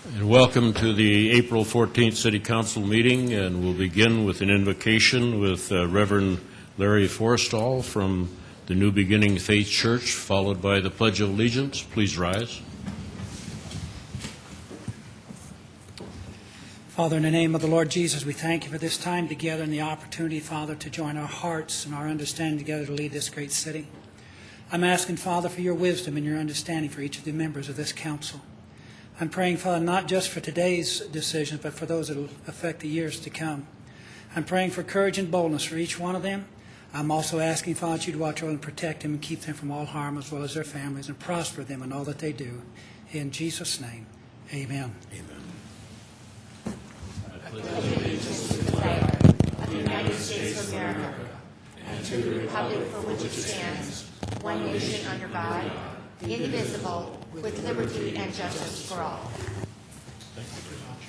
And welcome to the April 14th City Council meeting, and we'll begin with an invocation with Reverend Larry Forstall from the New Beginning Faith Church, followed by the Pledge of Allegiance. Please rise. Father, in the name of the Lord Jesus, we thank you for this time together and the opportunity, Father, to join our hearts and our understanding together to lead this great city. I'm asking, Father, for your wisdom and your understanding for each of the members of this council. I'm praying, Father, not just for today's decisions, but for those that will affect the years to come. I'm praying for courage and boldness for each one of them. I'm also asking, Father, that you to watch over and protect them and keep them from all harm, as well as their families, and prosper them in all that they do. In Jesus' name, amen. Amen. I pledge allegiance to the flag of the United States of America and to the republic for which it stands, one nation under God, indivisible, with liberty and justice for all. Thank you very much.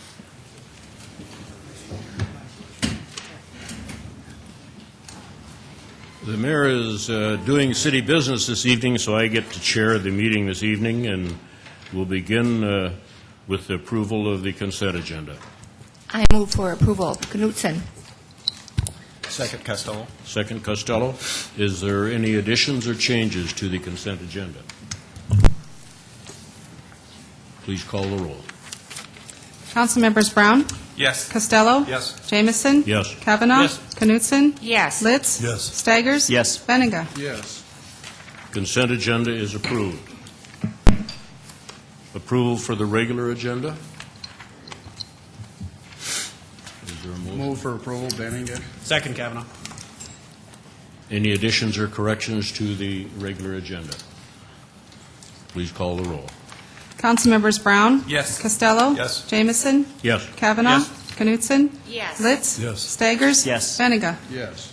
The mayor is doing city business this evening, so I get to chair the meeting this evening, and we'll begin with the approval of the consent agenda. I move for approval. Knutson. Second, Costello. Second, Costello. Is there any additions or changes to the consent agenda? Please call the roll. Councilmembers Brown, Yes. Costello, Yes. Jamison, Yes. Kavanaugh, Yes. Knutson, Yes. Litz, Yes. Staggers, Yes. Benega. Yes. Consent agenda is approved. Approval for the regular agenda? Is there a motion? Move for approval, Benninger. Second, Kavanaugh. Any additions or corrections to the regular agenda? Please call the roll. Councilmembers Brown, Yes. Costello, Yes. Jamison, Yes. Kavanaugh, Yes. Knutson, Yes. Litz, Yes. Staggers, Yes. Benega. Yes.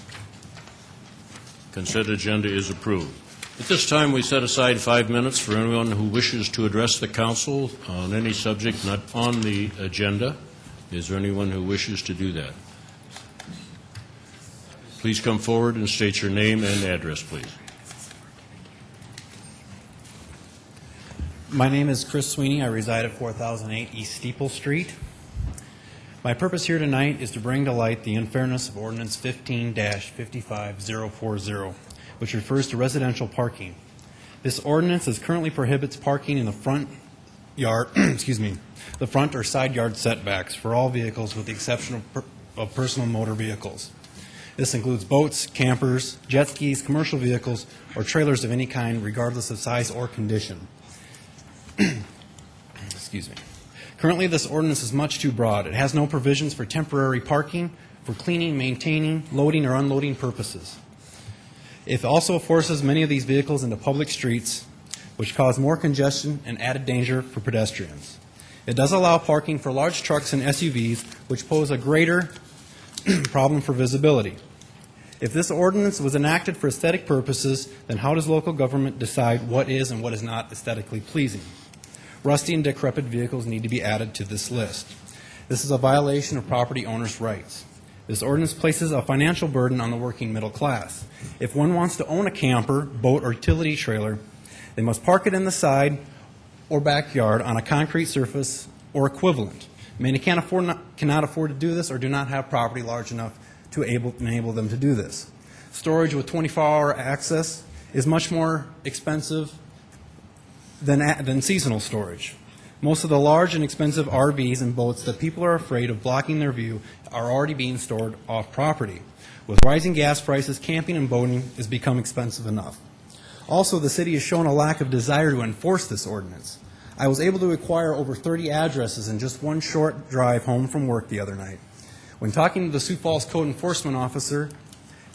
Consent agenda is approved. At this time, we set aside 5 minutes for anyone who wishes to address the council on any subject not on the agenda. Is there anyone who wishes to do that? Please come forward and state your name and address, please. My name is Chris Sweeney. I reside at 4008 East Steeple Street. My purpose here tonight is to bring to light the unfairness of Ordinance 15-55040, which refers to residential parking. This ordinance currently prohibits parking in the front yard, the front or side yard setbacks for all vehicles with the exception of personal motor vehicles. This includes boats, campers, jet skis, commercial vehicles, or trailers of any kind, regardless of size or condition. Excuse me. Currently, this ordinance is much too broad. It has no provisions for temporary parking, for cleaning, maintaining, loading, or unloading purposes. It also forces many of these vehicles into public streets, which cause more congestion and added danger for pedestrians. It does allow parking for large trucks and SUVs, which pose a greater problem for visibility. If this ordinance was enacted for aesthetic purposes, then how does local government decide what is and what is not aesthetically pleasing? Rusty and decrepit vehicles need to be added to this list. This is a violation of property owners' rights. This ordinance places a financial burden on the working middle class. If one wants to own a camper, boat, or utility trailer, they must park it in the side or backyard on a concrete surface or equivalent. Many cannot afford to do this or do not have property large enough to enable them to do this. Storage with 24-hour access is much more expensive than seasonal storage. Most of the large and expensive RVs and boats that people are afraid of blocking their view are already being stored off property. With rising gas prices, camping and boating has become expensive enough. Also, the city has shown a lack of desire to enforce this ordinance. I was able to acquire over 30 addresses in just one short drive home from work the other night. When talking to the Sioux Falls Code Enforcement Officer,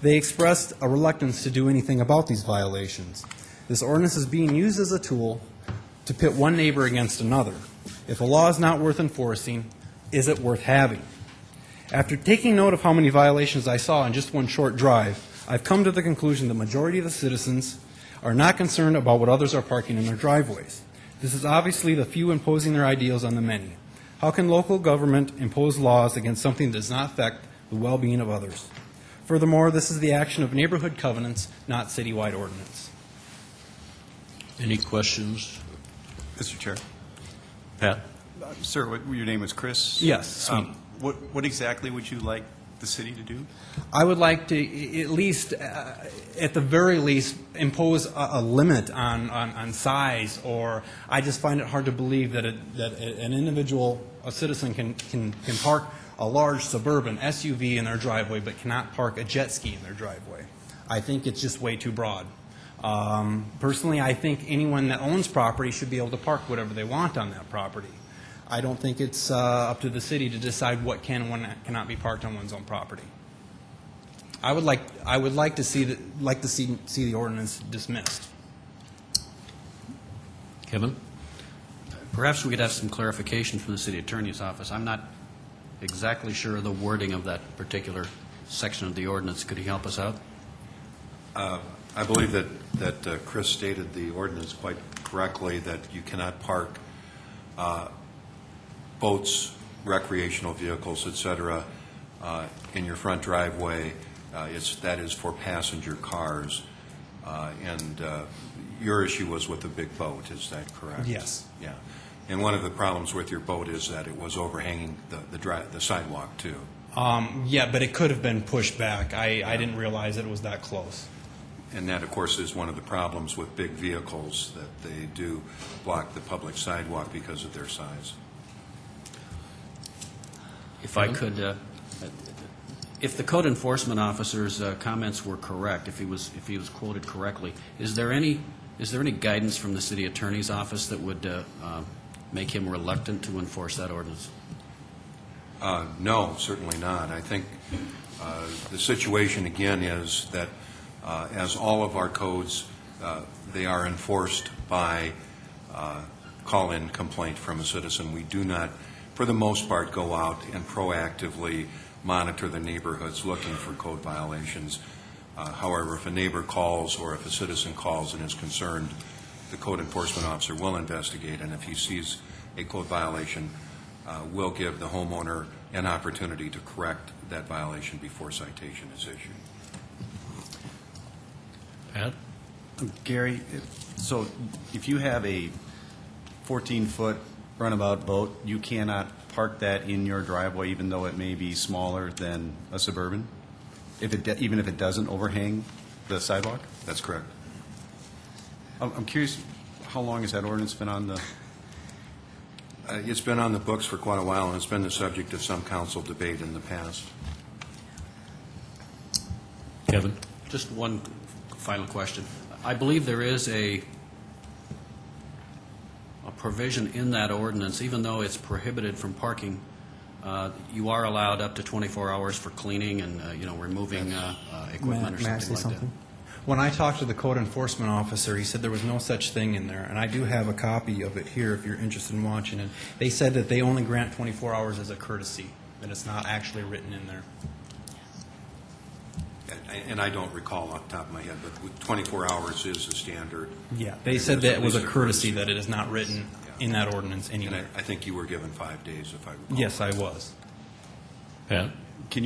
they expressed a reluctance to do anything about these violations. This ordinance is being used as a tool to pit one neighbor against another. If a law is not worth enforcing, is it worth having? After taking note of how many violations I saw in just one short drive, I've come to the conclusion the majority of the citizens are not concerned about what others are parking in their driveways. This is obviously the few imposing their ideals on the many. How can local government impose laws against something that does not affect the well-being of others? Furthermore, this is the action of neighborhood covenants, not citywide ordinance. Any questions? Mr. Chair. Pat? Sir, your name was Chris? Yes, Sweeney. What exactly would you like the city to do? I would like to at least, at the very least, impose a limit on size, or I just find it hard to believe that an individual, a citizen, can park a large suburban SUV in their driveway but cannot park a jet ski in their driveway. I think it's just way too broad. Personally, I think anyone that owns property should be able to park whatever they want on that property. I don't think it's up to the city to decide what can and what cannot be parked on one's own property. I would like to see the ordinance dismissed. Kevin? Perhaps we could have some clarification from the city attorney's office. I'm not exactly sure of the wording of that particular section of the ordinance. Could he help us out? I believe that Chris stated the ordinance quite correctly, that you cannot park boats, recreational vehicles, et cetera, in your front driveway. That is for passenger cars. And your issue was with a big boat, is that correct? Yes. Yeah. And one of the problems with your boat is that it was overhanging the sidewalk, too. Yeah, but it could have been pushed back. I didn't realize it was that close. And that, of course, is one of the problems with big vehicles, that they do block the public sidewalk because of their size. If I could, if the code enforcement officer's comments were correct, if he was quoted correctly, is there any guidance from the city attorney's office that would make him reluctant to enforce that ordinance? No, certainly not. I think the situation, again, is that as all of our codes, they are enforced by call-in complaint from a citizen. We do not, for the most part, go out and proactively monitor the neighborhoods looking for code violations. However, if a neighbor calls or if a citizen calls and is concerned, the code enforcement officer will investigate, and if he sees a code violation, will give the homeowner an opportunity to correct that violation before citation is issued. Pat? Gary, so if you have a 14-foot runabout boat, you cannot park that in your driveway even though it may be smaller than a Suburban, even if it doesn't overhang the sidewalk? That's correct. I'm curious, how long has that ordinance been on the... It's been on the books for quite a while, and it's been the subject of some council debate in the past. Kevin? Just one final question. I believe there is a provision in that ordinance, even though it's prohibited from parking, you are allowed up to 24 hours for cleaning and removing equipment or May I say something like something? When I talked to the code enforcement officer, he said there was no such thing in there, and I do have a copy of it here if you're interested in watching it. They said that they only grant 24 hours as a courtesy, that it's not actually written in there. And I don't recall off the top of my head, but 24 hours is the standard. Yeah, they said that it was a courtesy, that it is not written in that ordinance And anywhere. I think you were given 5 days, if I recall. Yes, I was. Pat? Can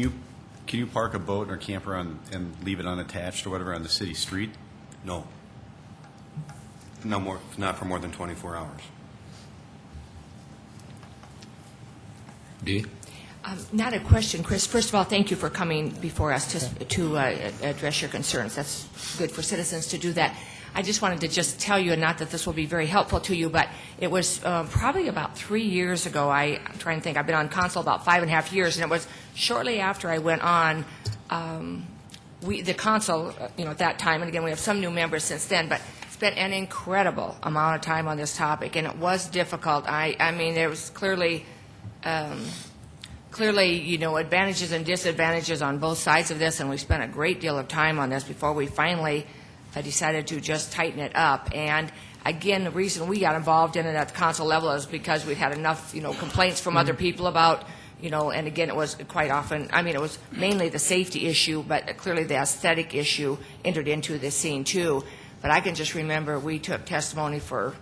you park a boat or camper and leave it unattached or whatever on the city street? No. Not for more than 24 hours. Dee? Not a question, Chris. First of all, thank you for coming before us to address your concerns. That's good for citizens to do that. I just wanted to just tell you, and not that this will be very helpful to you, but it was probably about 3 years ago. I'm trying to think. I've been on council about 5.5 years, and it was shortly after I went on. The council, at that time, and again, we have some new members since then, but spent an incredible amount of time on this topic, and it was difficult. I mean, there was clearly, advantages and disadvantages on both sides of this, and we spent a great deal of time on this before we finally decided to just tighten it up. And again, the reason we got involved in it at the council level is because we'd had enough, complaints from other people about, and again, it was quite often, it was mainly the safety issue, but clearly the aesthetic issue entered into this scene too. But I can just remember we took testimony for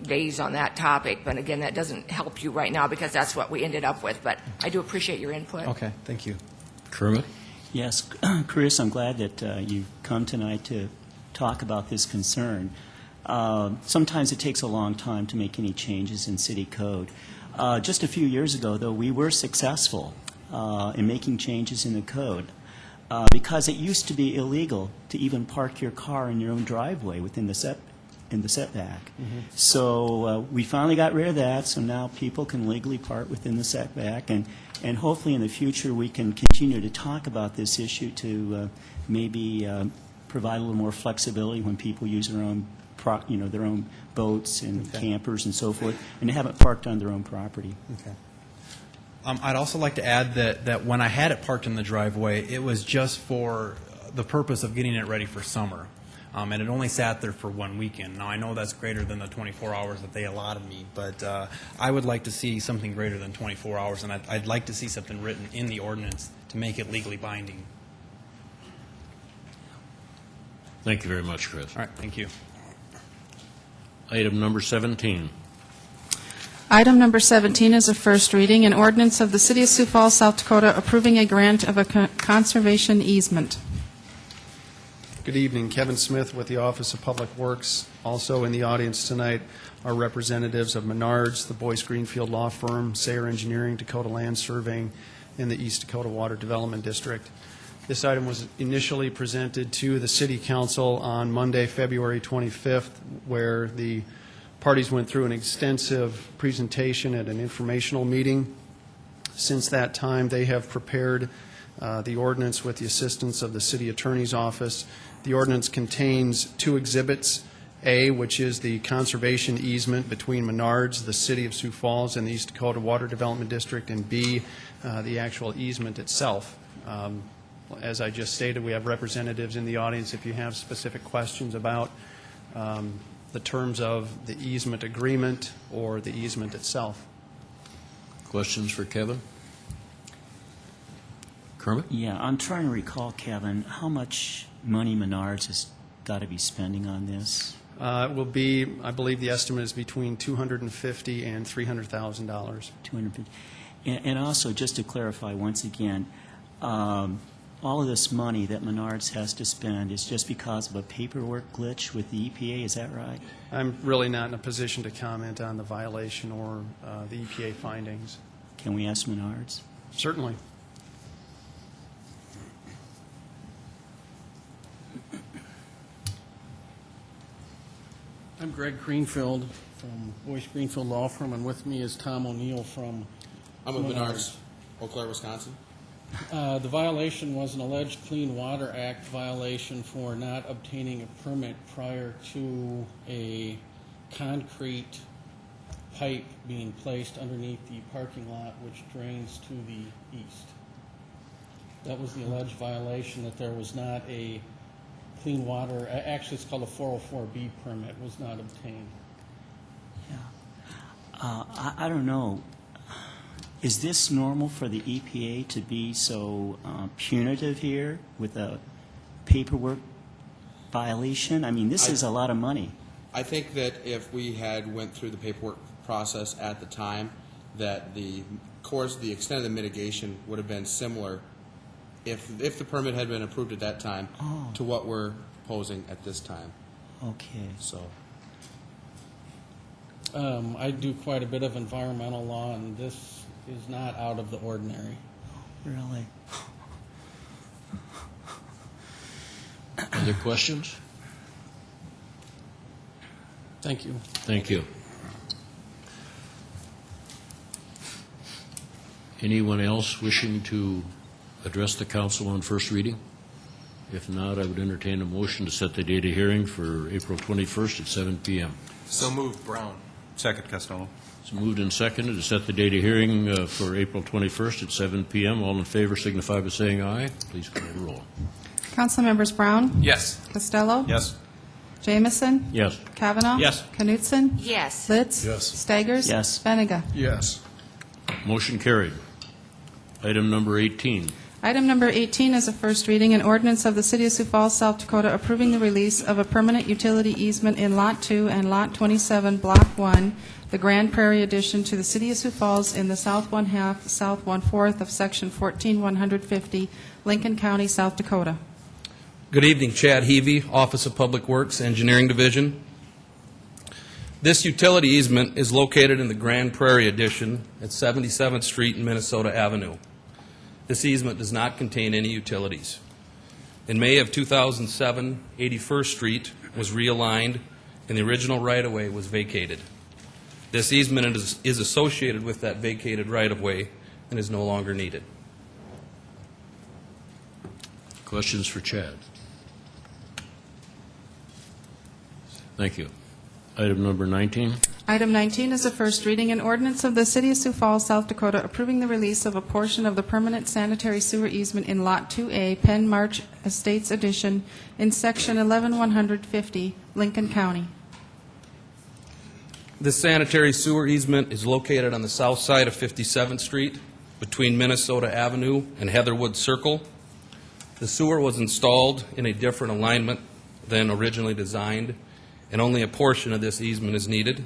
days on that topic, but again, that doesn't help you right now because that's what we ended up with. But I do appreciate your input. Okay, thank you. Kermit? Yes, Chris, I'm glad that you've come tonight to talk about this concern. Sometimes it takes a long time to make any changes in city code. Just a few years ago, though, we were successful in making changes in the code because it used to be illegal to even park your car in your own driveway within the setback. So we finally got rid of that, so now people can legally park within the setback, and hopefully in the future we can continue to talk about this issue to maybe provide a little more flexibility when people use their own their own boats and campers and so forth, and have it parked on their own property. Okay. I'd also like to add that when I had it parked in the driveway, it was just for the purpose of getting it ready for summer. And it only sat there for one weekend. Now, I know that's greater than the 24 hours that they allotted me, but I would like to see something greater than 24 hours, and I'd like to see something written in the ordinance to make it legally binding. Thank you very much, Chris. All right, thank you. Item number 17. Item number 17 is a first reading, an ordinance of the City of Sioux Falls, South Dakota, approving a grant of a conservation easement. Good evening. Kevin Smith with the Office of Public Works. Also in the audience tonight are representatives of Menards, the Boyce Greenfield Law Firm, Sayer Engineering, Dakota Land Surveying, and the East Dakota Water Development District. This item was initially presented to the City Council on Monday, February 25th, where the parties went through an extensive presentation at an informational meeting. Since that time, they have prepared the ordinance with the assistance of the City Attorney's Office. The ordinance contains two exhibits, A, which is the conservation easement between Menards, the City of Sioux Falls, and the East Dakota Water Development District, and B, the actual easement itself. As I just stated, we have representatives in the audience if you have specific questions about the terms of the easement agreement or the easement itself. Questions for Kevin? Kermit? Yeah, I'm trying to recall, Kevin, how much money Menards has got to be spending on this? It will be, I believe the estimate is between $250,000 and $300,000. $250,000. And also, just to clarify once again, all of this money that Menards has to spend is just because of a paperwork glitch with the EPA, is that right? I'm really not in a position to comment on the violation or the EPA findings. Can we ask Menards? Certainly. I'm Greg Greenfield from Boyce Greenfield Law Firm, and with me is Tom O'Neill from I'm with Menards, Eau Claire, Wisconsin. The violation was an alleged Clean Water Act violation for not obtaining a permit prior to a concrete pipe being placed underneath the parking lot which drains to the east. That was the alleged violation, that there was not a clean water, actually it's called a 404B permit, was not obtained. Yeah. I don't know. Is this normal for the EPA to be so punitive here with a paperwork violation? I mean, this is a lot of money. I think that if we had went through the paperwork process at the time, that the extent of the mitigation would have been similar if the permit had been approved at that time to what we're proposing at this time. Okay. So. I do quite a bit of environmental law, and this is not out of the ordinary. Really? Other questions? Thank you. Thank you. Anyone else wishing to address the council on first reading? If not, I would entertain a motion to set the date of hearing for April 21st at 7 p.m. So moved, Brown. Second, Costello. It's moved and seconded to set the date of hearing for April 21st at 7 p.m. All in favor signify by saying aye. Please call the roll. Councilmembers Brown? Yes. Costello? Yes. Jamison? Yes. Kavanaugh? Yes. Knutson? Yes. Litz? Yes. Staggers? Yes. Benega? Yes. Motion carried. Item number 18. Item number 18 is a first reading, an ordinance of the City of Sioux Falls, South Dakota, approving the release of a permanent utility easement in Lot 2 and Lot 27, Block 1, the Grand Prairie addition to the City of Sioux Falls in the south 1/2, south 1/4 of Section 14150, Lincoln County, South Dakota. Good evening, Chad Heavey, Office of Public Works, Engineering Division. This utility easement is located in the Grand Prairie Addition at 77th Street and Minnesota Avenue. This easement does not contain any utilities. In May of 2007, 81st Street was realigned and the original right-of-way was vacated. This easement is associated with that vacated right-of-way and is no longer needed. Questions for Chad? Thank you. Item number 19. Item 19 is a first reading, an ordinance of the City of Sioux Falls, South Dakota, approving the release of a portion of the permanent sanitary sewer easement in Lot 2A, Penn March Estates Edition, in Section 11150, Lincoln County. This sanitary sewer easement is located on the south side of 57th Street between Minnesota Avenue and Heatherwood Circle. The sewer was installed in a different alignment than originally designed, and only a portion of this easement is needed.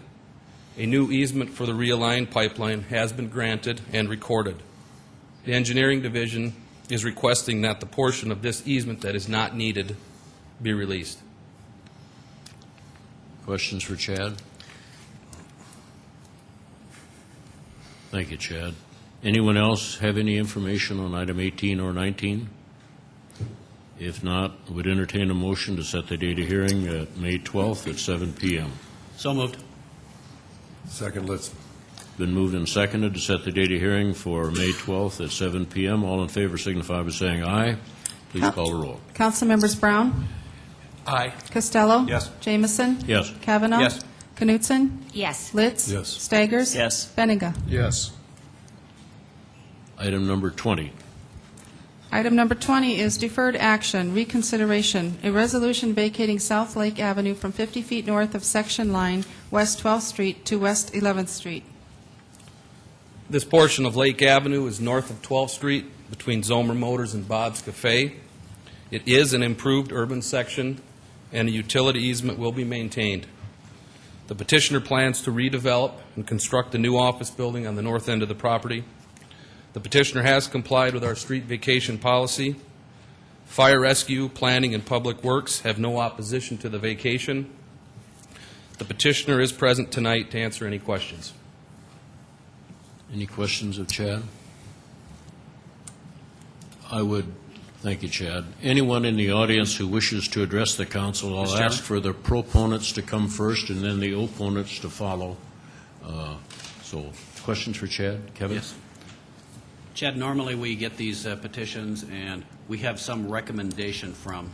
A new easement for the realigned pipeline has been granted and recorded. The Engineering Division is requesting that the portion of this easement that is not needed be released. Questions for Chad? Thank you, Chad. Anyone else have any information on item 18 or 19? If not, would entertain a motion to set the date of hearing at May 12th at 7 p.m. So moved. Second, let's. Been moved and seconded to set the date of hearing for May 12th at 7 p.m. All in favor signify by saying aye. Please call the roll. Council members Brown? Aye. Costello? Yes. Jameson? Yes. Kavanaugh? Yes. Knutson? Yes. Litz? Yes. Staggers? Yes. Benega? Yes. Item number 20. Item number 20 is deferred action, reconsideration, a resolution vacating South Lake Avenue from 50 feet north of section line West 12th Street to West 11th Street. This portion of Lake Avenue is north of 12th Street between Zomer Motors and Bob's Cafe. It is an improved urban section, and a utility easement will be maintained. The petitioner plans to redevelop and construct a new office building on the north end of the property. The petitioner has complied with our street vacation policy. Fire rescue, planning, and public works have no opposition to the vacation. The petitioner is present tonight to answer any questions. Any questions of Chad? Thank you, Chad. Anyone in the audience who wishes to address the council, I'll ask for the proponents to come first and then the opponents to follow. So, questions for Chad? Kevin? Yes. Chad, normally we get these petitions and we have some recommendation from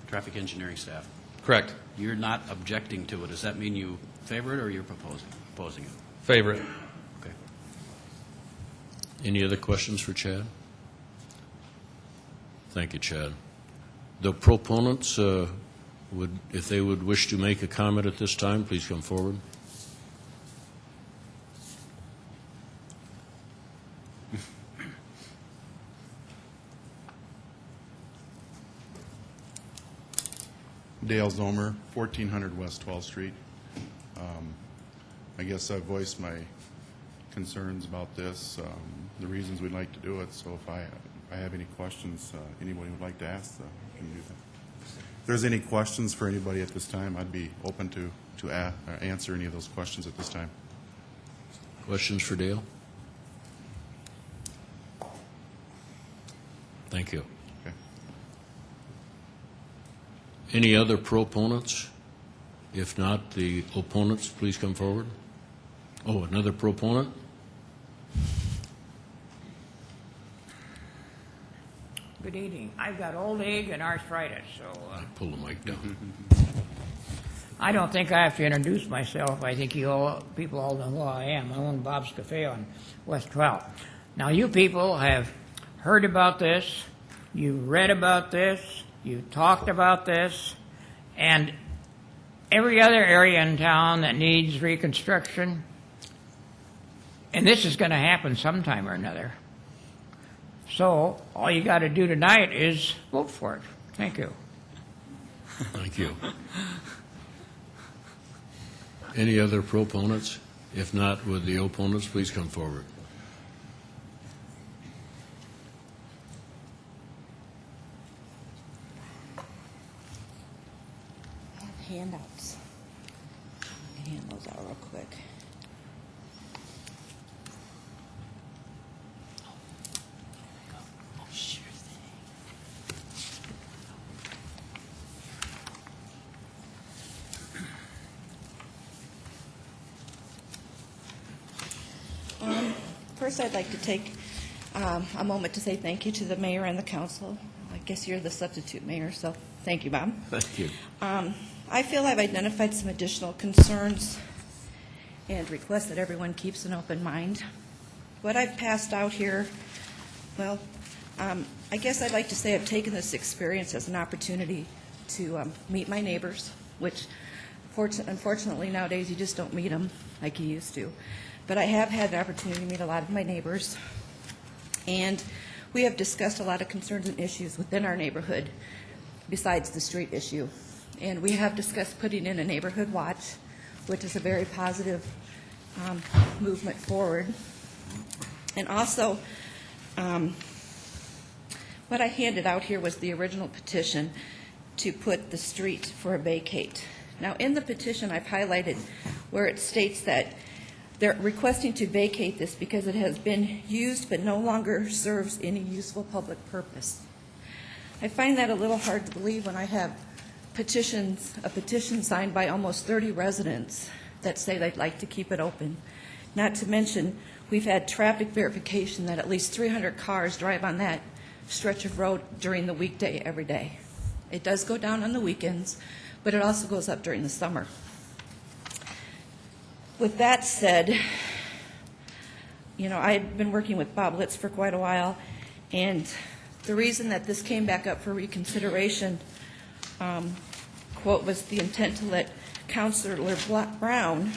traffic engineering staff. Correct. You're not objecting to it. Does that mean you favor it or you're opposing it? Favor it. Okay. Any other questions for Chad? Thank you, Chad. The proponents, if they would wish to make a comment at this time, please come forward. Dale Zomer, 1400 West 12th Street. I guess I've voiced my concerns about this, the reasons we'd like to do it, so if I have any questions anybody would like to ask, I can do that. If there's any questions for anybody at this time, I'd be open to answer any of those questions at this time. Questions for Dale? Thank you. Okay. Any other proponents? If not, the opponents, please come forward. Oh, another proponent? Good evening. I've got old age and arthritis, so Pull the mic down. I don't think I have to introduce myself. I think people all know who I am. I own Bob's Cafe on West 12th. Now, you people have heard about this, you read about this, you talked about this, and every other area in town that needs reconstruction, and this is going to happen sometime or another. So all you got to do tonight is vote for it. Thank you. Thank you. Any other proponents? If not, would the opponents please come forward? Handouts. First, I'd like to take a moment to say thank you to the mayor and the council. I guess you're the substitute mayor, so thank you, Bob. Thank you. I feel I've identified some additional concerns and request that everyone keeps an open mind. What I've passed out here, well, I guess I'd like to say I've taken this experience as an opportunity to meet my neighbors, which unfortunately nowadays you just don't meet them like you used to. But I have had the opportunity to meet a lot of my neighbors, and we have discussed a lot of concerns and issues within our neighborhood besides the street issue. And we have discussed putting in a neighborhood watch, which is a very positive movement forward. And also, what I handed out here was the original petition to put the street for a vacate. Now, in the petition, I've highlighted where it states that they're requesting to vacate this because it has been used but no longer serves any useful public purpose. I find that a little hard to believe when I have a petition signed by almost 30 residents that say they'd like to keep it open. Not to mention, we've had traffic verification that at least 300 cars drive on that stretch of road during the weekday every day. It does go down on the weekends, but it also goes up during the summer. With that said, I've been working with Bob Litz for quite a while, and the reason that this came back up for reconsideration, quote, was the intent to let Councilor Brown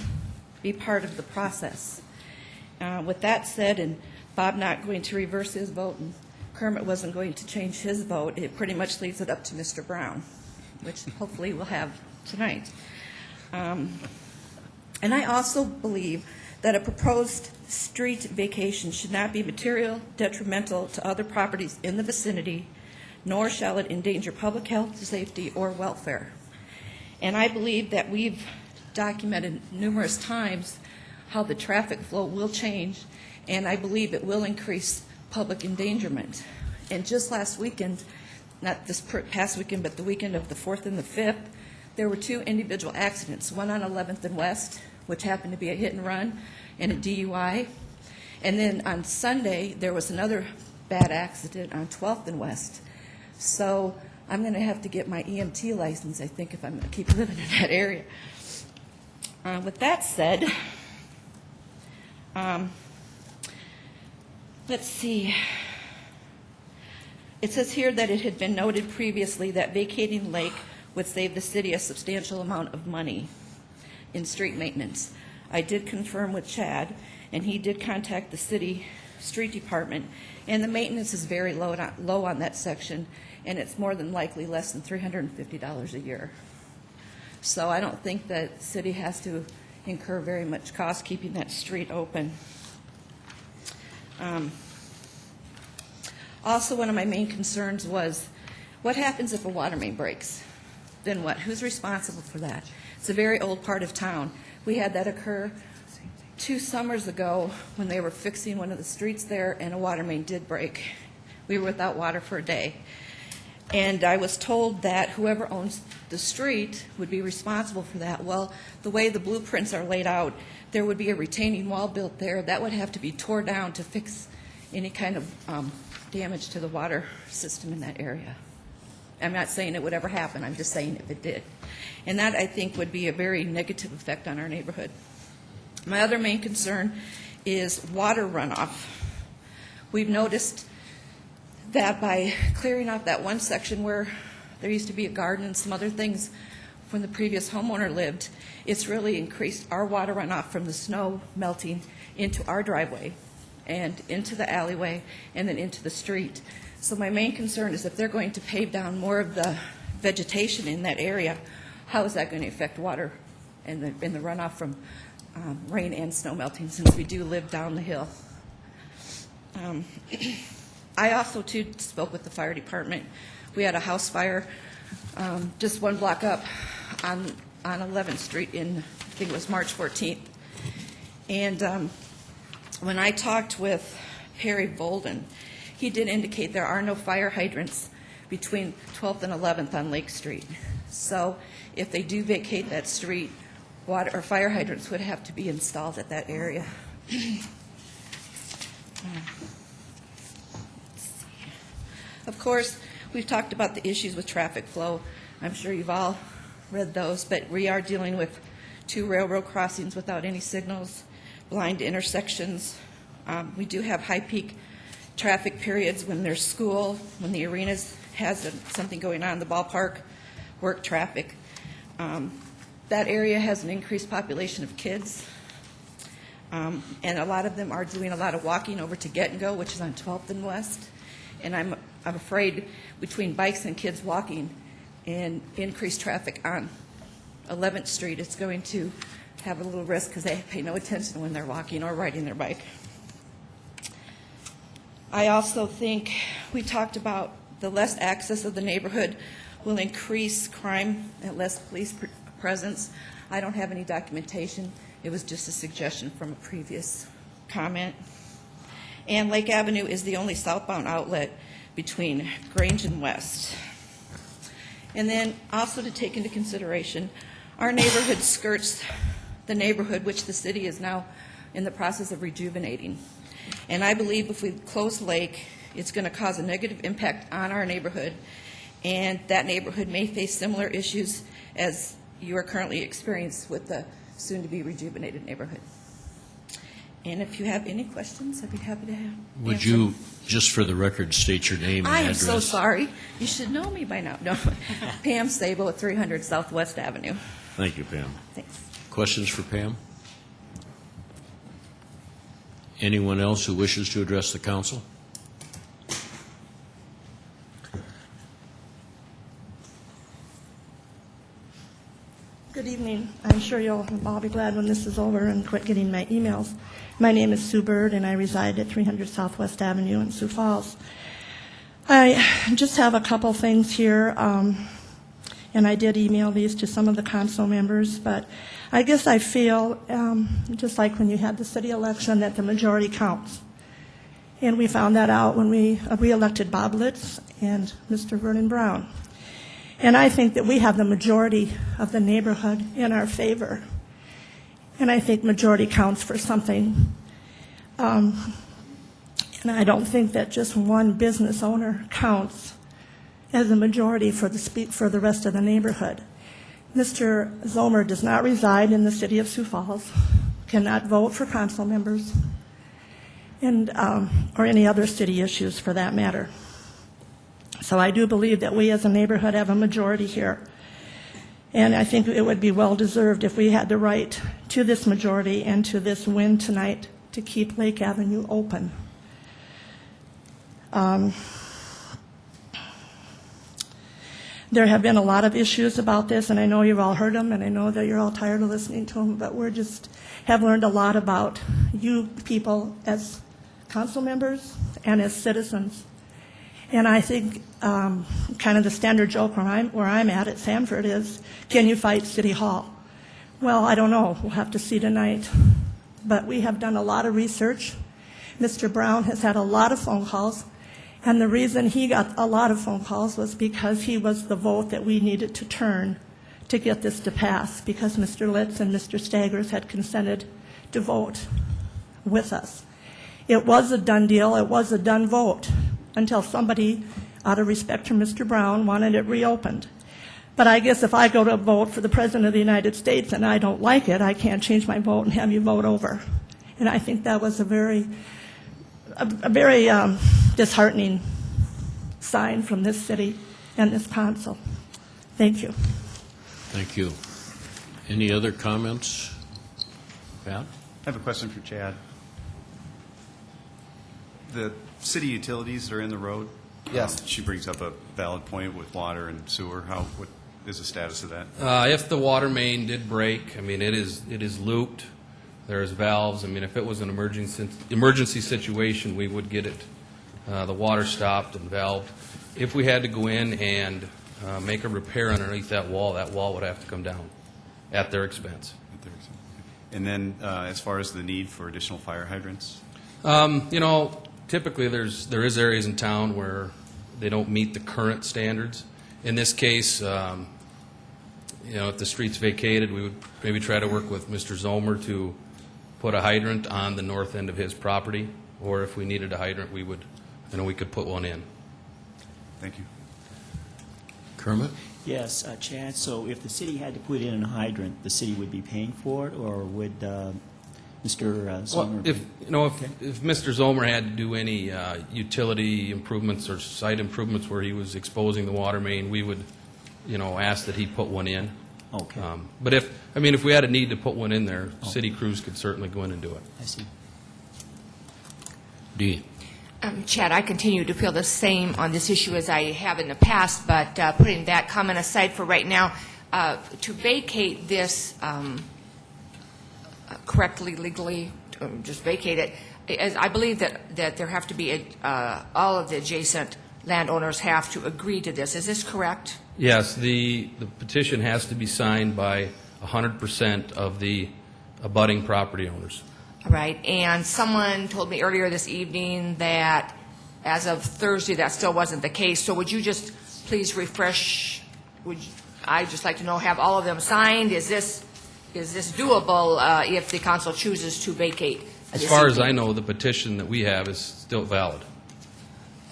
be part of the process. With that said, and Bob not going to reverse his vote, and Kermit wasn't going to change his vote, it pretty much leaves it up to Mr. Brown, which hopefully we'll have tonight. And I also believe that a proposed street vacation should not be material detrimental to other properties in the vicinity, nor shall it endanger public health, safety, or welfare. And I believe that we've documented numerous times how the traffic flow will change, and I believe it will increase public endangerment. And just last weekend, not this past weekend, but the weekend of the 4th and the 5th, there were 2 individual accidents, one on 11th and West, which happened to be a hit and run and a DUI. And then on Sunday, there was another bad accident on 12th and West. So I'm going to have to get my EMT license, I think, if I'm going to keep living in that area. With that said, let's see. It says here that it had been noted previously that vacating the lake would save the city a substantial amount of money in street maintenance. I did confirm with Chad, and he did contact the city street department, and the maintenance is very low on that section, and it's more than likely less than $350 a year. So I don't think that the city has to incur very much cost keeping that street open. Also, one of my main concerns was, what happens if a water main breaks? Then what? Who's responsible for that? It's a very old part of town. We had that occur 2 summers ago when they were fixing one of the streets there, and a water main did break. We were without water for a day. And I was told that whoever owns the street would be responsible for that. Well, the way the blueprints are laid out, there would be a retaining wall built there. That would have to be tore down to fix any kind of damage to the water system in that area. I'm not saying it would ever happen. I'm just saying if it did. And that, I think, would be a very negative effect on our neighborhood. My other main concern is water runoff. We've noticed that by clearing off that one section where there used to be a garden and some other things when the previous homeowner lived, it's really increased our water runoff from the snow melting into our driveway and into the alleyway and then into the street. So my main concern is if they're going to pave down more of the vegetation in that area, how is that going to affect water and the runoff from rain and snow melting, since we do live down the hill. I also, too, spoke with the fire department. We had a house fire just 1 block up on 11th Street in, I think it was March 14th. And when I talked with Perry Bolden, he did indicate there are no fire hydrants between 12th and 11th on Lake Street. So if they do vacate that street, water or fire hydrants would have to be installed at that area. Of course, we've talked about the issues with traffic flow. I'm sure you've all read those, but we are dealing with 2 railroad crossings without any signals, blind intersections. We do have high peak traffic periods when there's school, when the arenas has something going on, the ballpark, work traffic. That area has an increased population of kids, and a lot of them are doing a lot of walking over to Get and Go, which is on 12th and West. And I'm afraid between bikes and kids walking and increased traffic on 11th Street, it's going to have a little risk because they pay no attention when they're walking or riding their bike. I also think we talked about the less access of the neighborhood will increase crime and less police presence. I don't have any documentation. It was just a suggestion from a previous comment. And Lake Avenue is the only southbound outlet between Grange and West. And then also to take into consideration, our neighborhood skirts the neighborhood which the city is now in the process of rejuvenating. And I believe if we close Lake, it's going to cause a negative impact on our neighborhood, and that neighborhood may face similar issues as you are currently experiencing with the soon-to-be rejuvenated neighborhood. And if you have any questions, I'd be happy to have Would answer. you, just for the record, state your name and I am address? so sorry. You should know me by now. No. Pam Sabo at 300 Southwest Avenue. Thank you, Pam. Thanks. Questions for Pam? Anyone else who wishes to address the council? Good evening. I'm sure you'll all be glad when this is over and quit getting my emails. My name is Sue Bird, and I reside at 300 Southwest Avenue in Sioux Falls. I just have a couple things here, and I did email these to some of the council members, but I guess I feel, just like when you had the city election, that the majority counts. And we found that out when we re-elected Bob Litz and Mr. Vernon Brown. And I think that we have the majority of the neighborhood in our favor. And I think majority counts for something. And I don't think that just one business owner counts as a majority for the rest of the neighborhood. Mr. Zomer does not reside in the city of Sioux Falls, cannot vote for council members, and or any other city issues for that matter. So I do believe that we as a neighborhood have a majority here. And I think it would be well-deserved if we had the right to this majority and to this win tonight to keep Lake Avenue open. There have been a lot of issues about this, and I know you've all heard them, and I know that you're all tired of listening to them, but we just have learned a lot about you people as council members and as citizens. And I think kind of the standard joke where I'm at Sanford is, can you fight City Hall? Well, I don't know. We'll have to see tonight. But we have done a lot of research. Mr. Brown has had a lot of phone calls. And the reason he got a lot of phone calls was because he was the vote that we needed to turn to get this to pass, because Mr. Litz and Mr. Staggers had consented to vote with us. It was a done deal. It was a done vote until somebody, out of respect for Mr. Brown, wanted it reopened. But I guess if I go to vote for the President of the United States and I don't like it, I can't change my vote and have you vote over. And I think that was a very disheartening sign from this city and this council. Thank you. Thank you. Any other comments? Pat? I have a question for Chad. The city utilities are in the road? Yes. She brings up a valid point with water and sewer. What is the status of that? If the water main did break, I mean, it is looped. There's valves. I mean, if it was an emergency situation, we would get it, the water stopped and valved. If we had to go in and make a repair underneath that wall would have to come down at their expense. And then as far as the need for additional fire hydrants? Typically there is areas in town where they don't meet the current standards. In this case, if the street's vacated, we would maybe try to work with Mr. Zomer to put a hydrant on the north end of his property or if we needed a hydrant, we would, we could put one in. Thank you. Kermit? Yes, Chad, so if the city had to put in a hydrant, the city would be paying for it, or would Mr. Zomer? Well, if Mr. Zomer had to do any utility improvements or site improvements where he was exposing the water main, we would, ask that he put one in. Okay. But if we had a need to put one in there, city crews could certainly go in and do it. I see. Dee? Chad, I continue to feel the same on this issue as I have in the past, but putting that comment aside for right now, to vacate this correctly, legally, just vacate it, as I believe that there have to be, all of the adjacent landowners have to agree to this. Is this correct? Yes, the petition has to be signed by 100% of the abutting property owners. All right, and someone told me earlier this evening that as of Thursday, that still wasn't the case. So would you just please refresh, I'd just like to know, have all of them signed? Is this doable if the council chooses to vacate? As far as I know, the petition that we have is still valid.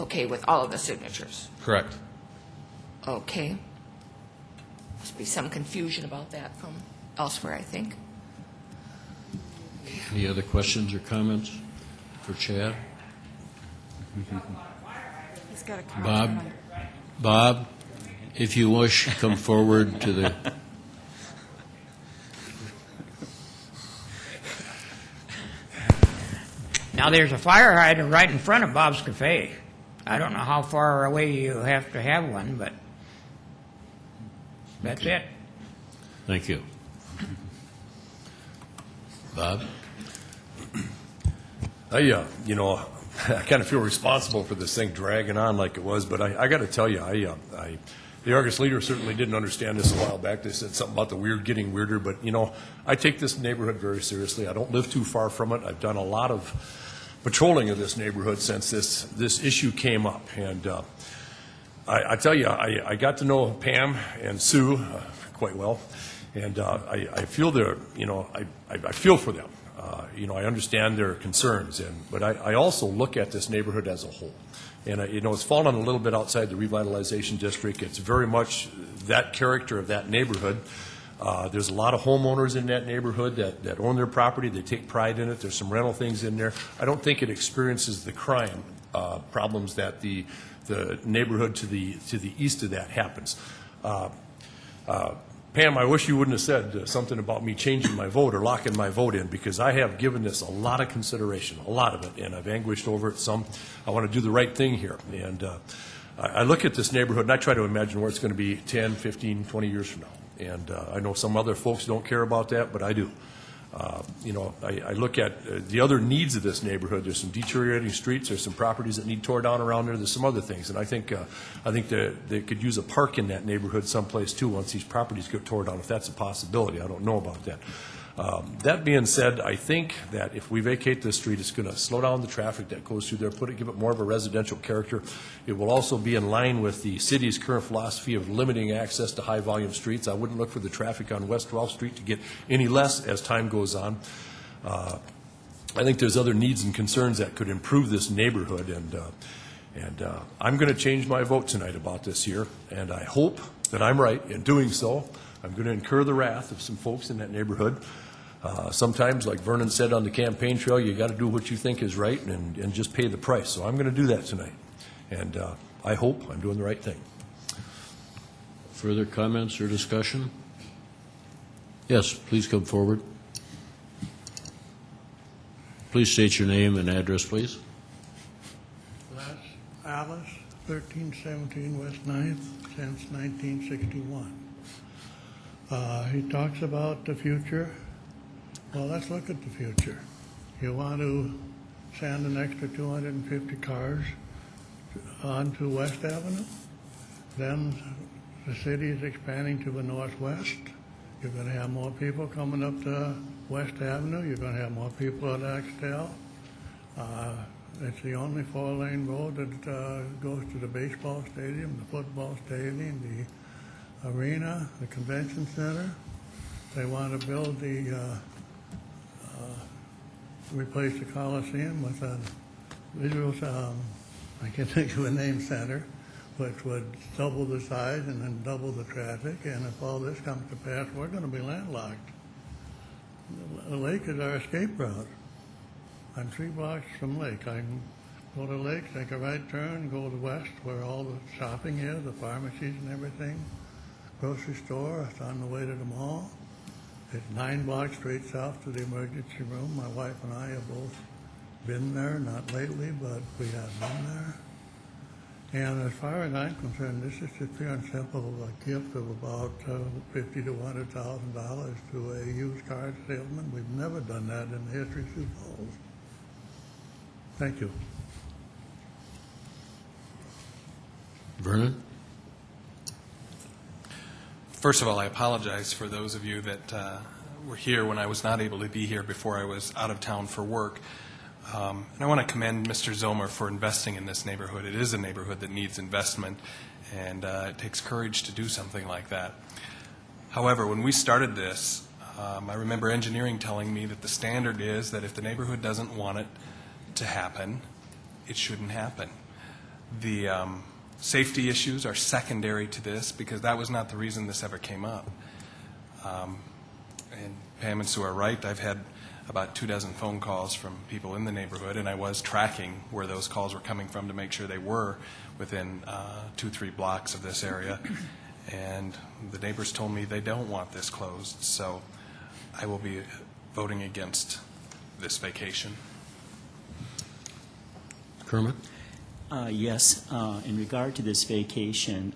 Okay, with all of the signatures? Correct. Okay. Must be some confusion about that from elsewhere, I think. Any other questions or comments for Chad? He's got a comment. Bob, if you wish, come forward to the... Now, there's a fire hydrant right in front of Bob's Cafe. I don't know how far away you have to have one, but that's it. Thank you. Bob? I kind of feel responsible for this thing dragging on like it was, but I got to tell you, the Argus Leader certainly didn't understand this a while back. They said something about the weird getting weirder, but, I take this neighborhood very seriously. I don't live too far from it. I've done a lot of patrolling of this neighborhood since this issue came up, and I tell you, I got to know Pam and Sue quite well, and I feel I feel for them. I understand their concerns, but I also look at this neighborhood as a whole. And, it's fallen a little bit outside the revitalization district. It's very much that character of that neighborhood. There's a lot of homeowners in that neighborhood that own their property. They take pride in it. There's some rental things in there. I don't think it experiences the crime problems that the neighborhood to the east of that happens. Pam, I wish you wouldn't have said something about me changing my vote or locking my vote in, because I have given this a lot of consideration, a lot of it, and I've anguished over it some. I want to do the right thing here. And I look at this neighborhood, and I try to imagine where it's going to be 10, 15, 20 years from now. And I know some other folks don't care about that, but I do. I look at the other needs of this neighborhood. There's some deteriorating streets. There's some properties that need tore down around there. There's some other things, and I think that they could use a park in that neighborhood someplace too once these properties get tore down, if that's a possibility. I don't know about that. That being said, I think that if we vacate this street, it's going to slow down the traffic that goes through there, give it more of a residential character. It will also be in line with the city's current philosophy of limiting access to high-volume streets. I wouldn't look for the traffic on West 12th Street to get any less as time goes on. I think there's other needs and concerns that could improve this neighborhood, and I'm going to change my vote tonight about this here, and I hope that I'm right in doing so. I'm going to incur the wrath of some folks in that neighborhood. Sometimes, like Vernon said on the campaign trail, you got to do what you think is right and just pay the price. So I'm going to do that tonight, and I hope I'm doing the right thing. Further comments or discussion? Yes, please come forward. Please state your name and address, please. That's Alice, 1317 West 9th, since 1961. He talks about the future. Well, let's look at the future. You want to send an extra 250 cars onto West Avenue? Then the city is expanding to the northwest. You're going to have more people coming up to West Avenue. You're going to have more people at Axtell. It's the only four-lane road that goes to the baseball stadium, the football stadium, the arena, the convention center. They want to build replace the Coliseum with visual, I can't think of a name center, which would double the size and then double the traffic. And if all this comes to pass, we're going to be landlocked. The lake is our escape route. I'm 3 blocks from lake. I can go to lake, take a right turn, go to west where all the shopping is, the pharmacies and everything. Grocery store, it's on the way to the mall. It's 9 blocks straight south to the emergency room. My wife and I have both been there, not lately, but we have been there. And as far as I'm concerned, this is just pure and simple a gift of about $50,000 to $100,000 to a used car salesman. We've never done that in the history of Sioux Falls. Thank you. Vernon? First of all, I apologize for those of you that were here when I was not able to be here before I was out of town for work. And I want to commend Mr. Zomer for investing in this neighborhood. It is a neighborhood that needs investment, and it takes courage to do something like that. However, when we started this, I remember engineering telling me that the standard is that if the neighborhood doesn't want it to happen, it shouldn't happen. The safety issues are secondary to this because that was not the reason this ever came up. And Pam and Sue are right. I've had about 24 phone calls from people in the neighborhood, and I was tracking where those calls were coming from to make sure they were within 2-3 blocks of this area. And the neighbors told me they don't want this closed, so I will be voting against this vacation. Kermit? Yes, in regard to this vacation,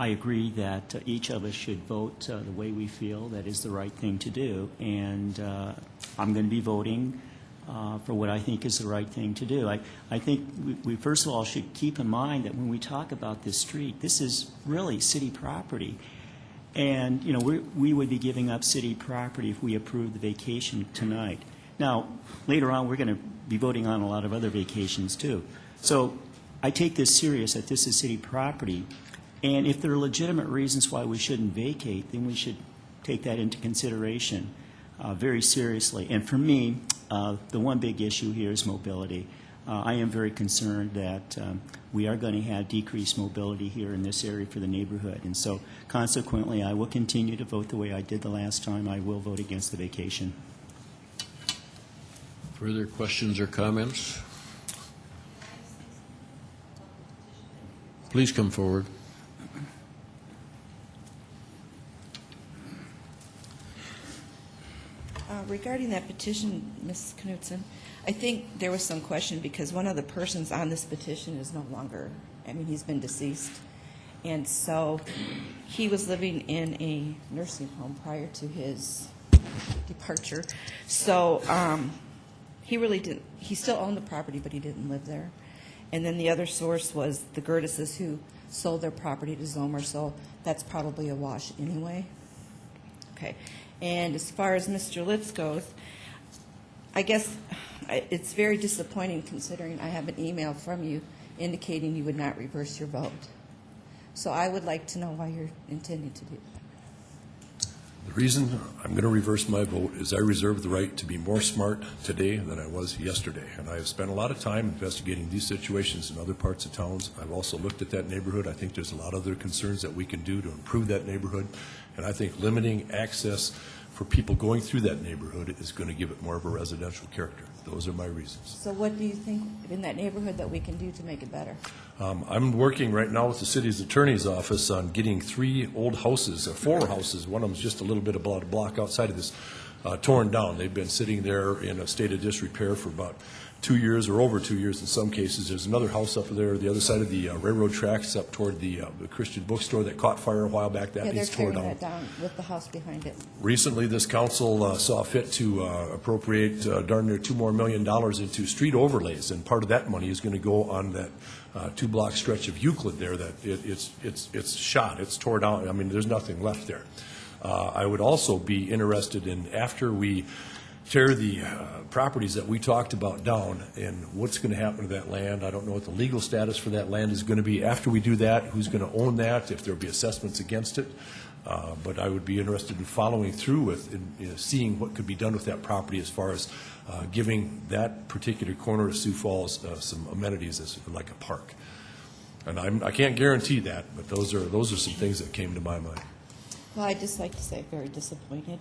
I agree that each of us should vote the way we feel that is the right thing to do, and I'm going to be voting for what I think is the right thing to do. I think we first of all should keep in mind that when we talk about this street, this is really city property, and you know we would be giving up city property if we approve the vacation tonight. Now, later on, we're going to be voting on a lot of other vacations, too. So I take this serious that this is city property, and if there are legitimate reasons why we shouldn't vacate, then we should take that into consideration very seriously. And for me, the one big issue here is mobility. I am very concerned that we are going to have decreased mobility here in this area for the neighborhood. And so, consequently, I will continue to vote the way I did the last time. I will vote against the vacation. Further questions or comments? Please come forward. Regarding that petition, Ms. Knutson, I think there was some question because one of the persons on this petition is no longer, he's been deceased. And so he was living in a nursing home prior to his departure. So he really didn't, he still owned the property, but he didn't live there. And then the other source was the Gertises who sold their property to Zomer, so that's probably a wash anyway. Okay. And as far as Mr. Litz goes, I guess it's very disappointing considering I have an email from you indicating you would not reverse your vote. So I would like to know why you're intending to do that. The reason I'm going to reverse my vote is I reserve the right to be more smart today than I was yesterday. And I have spent a lot of time investigating these situations in other parts of towns. I've also looked at that neighborhood. I think there's a lot of other concerns that we can do to improve that neighborhood. And I think limiting access for people going through that neighborhood is going to give it more of a residential character. Those are my reasons. So what do you think in that neighborhood that we can do to make it better? I'm working right now with the city's attorney's office on getting 3 old houses, 4 houses. One of them is just a little bit about a block outside of this, torn down. They've been sitting there in a state of disrepair for about 2 years or over 2 years in some cases. There's another house up there, the other side of the railroad tracks up toward the Christian bookstore that caught fire a while back. That needs torn down. They're tearing that down with the house behind it. Recently, this council saw fit to appropriate darn near $2 million into street overlays, and part of that money is going to go on that 2-block stretch of Euclid there. That it's shot, it's tore down. I mean, there's nothing left there. I would also be interested in, after we tear the properties that we talked about down, and what's going to happen to that land. I don't know what the legal status for that land is going to be. After we do that, who's going to own that, if there'll be assessments against it. But I would be interested in following through with, seeing what could be done with that property as far as giving that particular corner of Sioux Falls some amenities as like a park. And I can't guarantee that, but those are some things that came to my mind. Well, I'd just like to say I'm very disappointed,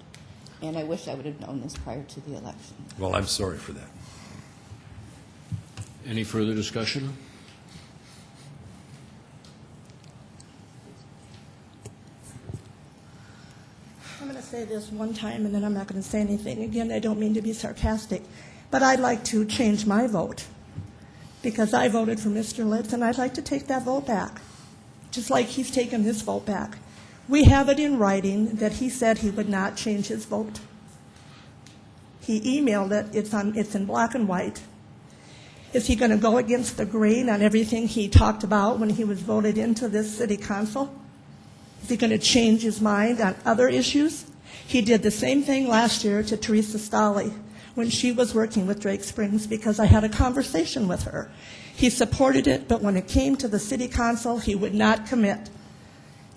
and I wish I would have known this prior to the election. Well, I'm sorry for that. Any further discussion? I'm going to say this one time, and then I'm not going to say anything. Again, I don't mean to be sarcastic, but I'd like to change my vote, because I voted for Mr. Litz, and I'd like to take that vote back, just like he's taken his vote back. We have it in writing that he said he would not change his vote. He emailed it. It's in black and white. Is he going to go against the grain on everything he talked about when he was voted into this city council? Is he going to change his mind on other issues? He did the same thing last year to Teresa Stolley when she was working with Drake Springs, because I had a conversation with her. He supported it, but when it came to the city council, he would not commit.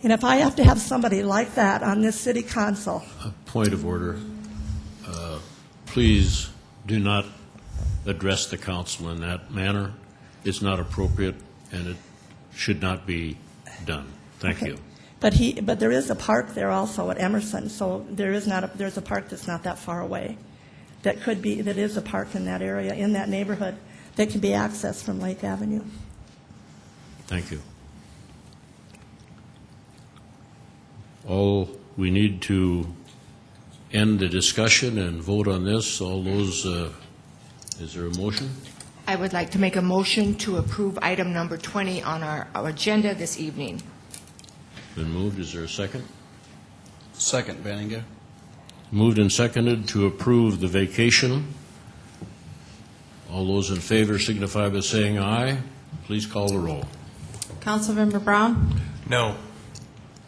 And if I have to have somebody like that on this city council. A point of order. Please do not address the council in that manner. It's not appropriate, and it should not be done. Thank you. But there is a park there also at Emerson, so there's a park that's not that far away. That is a park in that area, in that neighborhood, that can be accessed from Lake Avenue. Thank you. We need to end the discussion and vote on this. All those, is there a motion? I would like to make a motion to approve item number 20 on our agenda this evening. Been moved. Is there a second? Second, Benninga. Moved and seconded to approve the vacation. All those in favor signify by saying aye. Please call the roll. Councilmember Brown? No.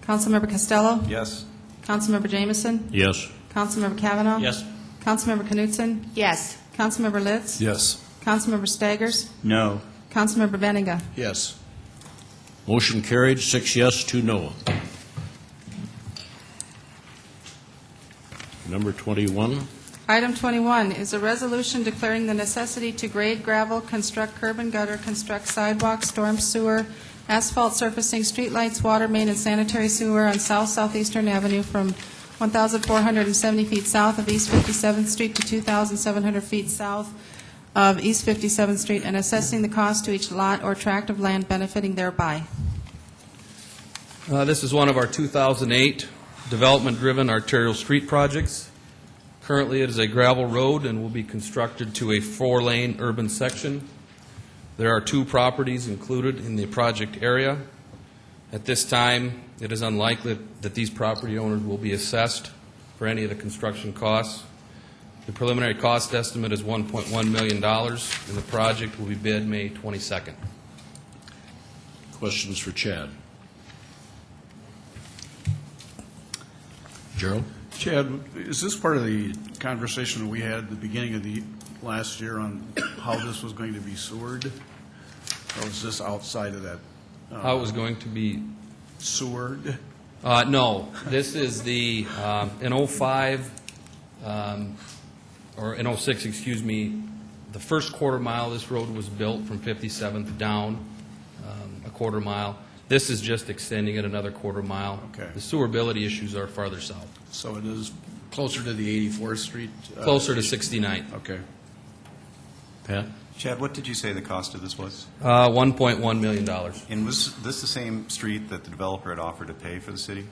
Councilmember Costello? Yes. Councilmember Jameson? Yes. Councilmember Kavanaugh? Yes. Councilmember Knutson? Yes. Councilmember Litz? Yes. Councilmember Staggers? No. Councilmember Benninga? Yes. Motion carried, 6 yes, 2 no. Number 21. Item 21 is a resolution declaring the necessity to grade gravel, construct curb and gutter, construct sidewalks, storm sewer, asphalt surfacing, streetlights, water main, and sanitary sewer on Southeastern Avenue from 1,470 feet south of East 57th Street to 2,700 feet south of East 57th Street, and assessing the cost to each lot or tract of land benefiting thereby. This is one of our 2008 development-driven arterial street projects. Currently, it is a gravel road and will be constructed to a 4-lane urban section. There are 2 properties included in the project area. At this time, it is unlikely that these property owners will be assessed for any of the construction costs. The preliminary cost estimate is $1.1 million, and the project will be bid May 22nd. Questions for Chad? Gerald? Chad, is this part of the conversation we had at the beginning of the last year on how this was going to be sewered? Or is this outside of that? How it was going to be sewered? No. This is the, in 05, or in 06, excuse me, the first quarter mile of this road was built from 57th down a quarter mile. This is just extending it another quarter mile. Okay. The sewability issues are farther south. So it is closer to the 84th Street? Closer to 69th. Okay. Pat? Chad, what did you say the cost of this was? $1.1 million. And was this the same street that the developer had offered to pay for the city?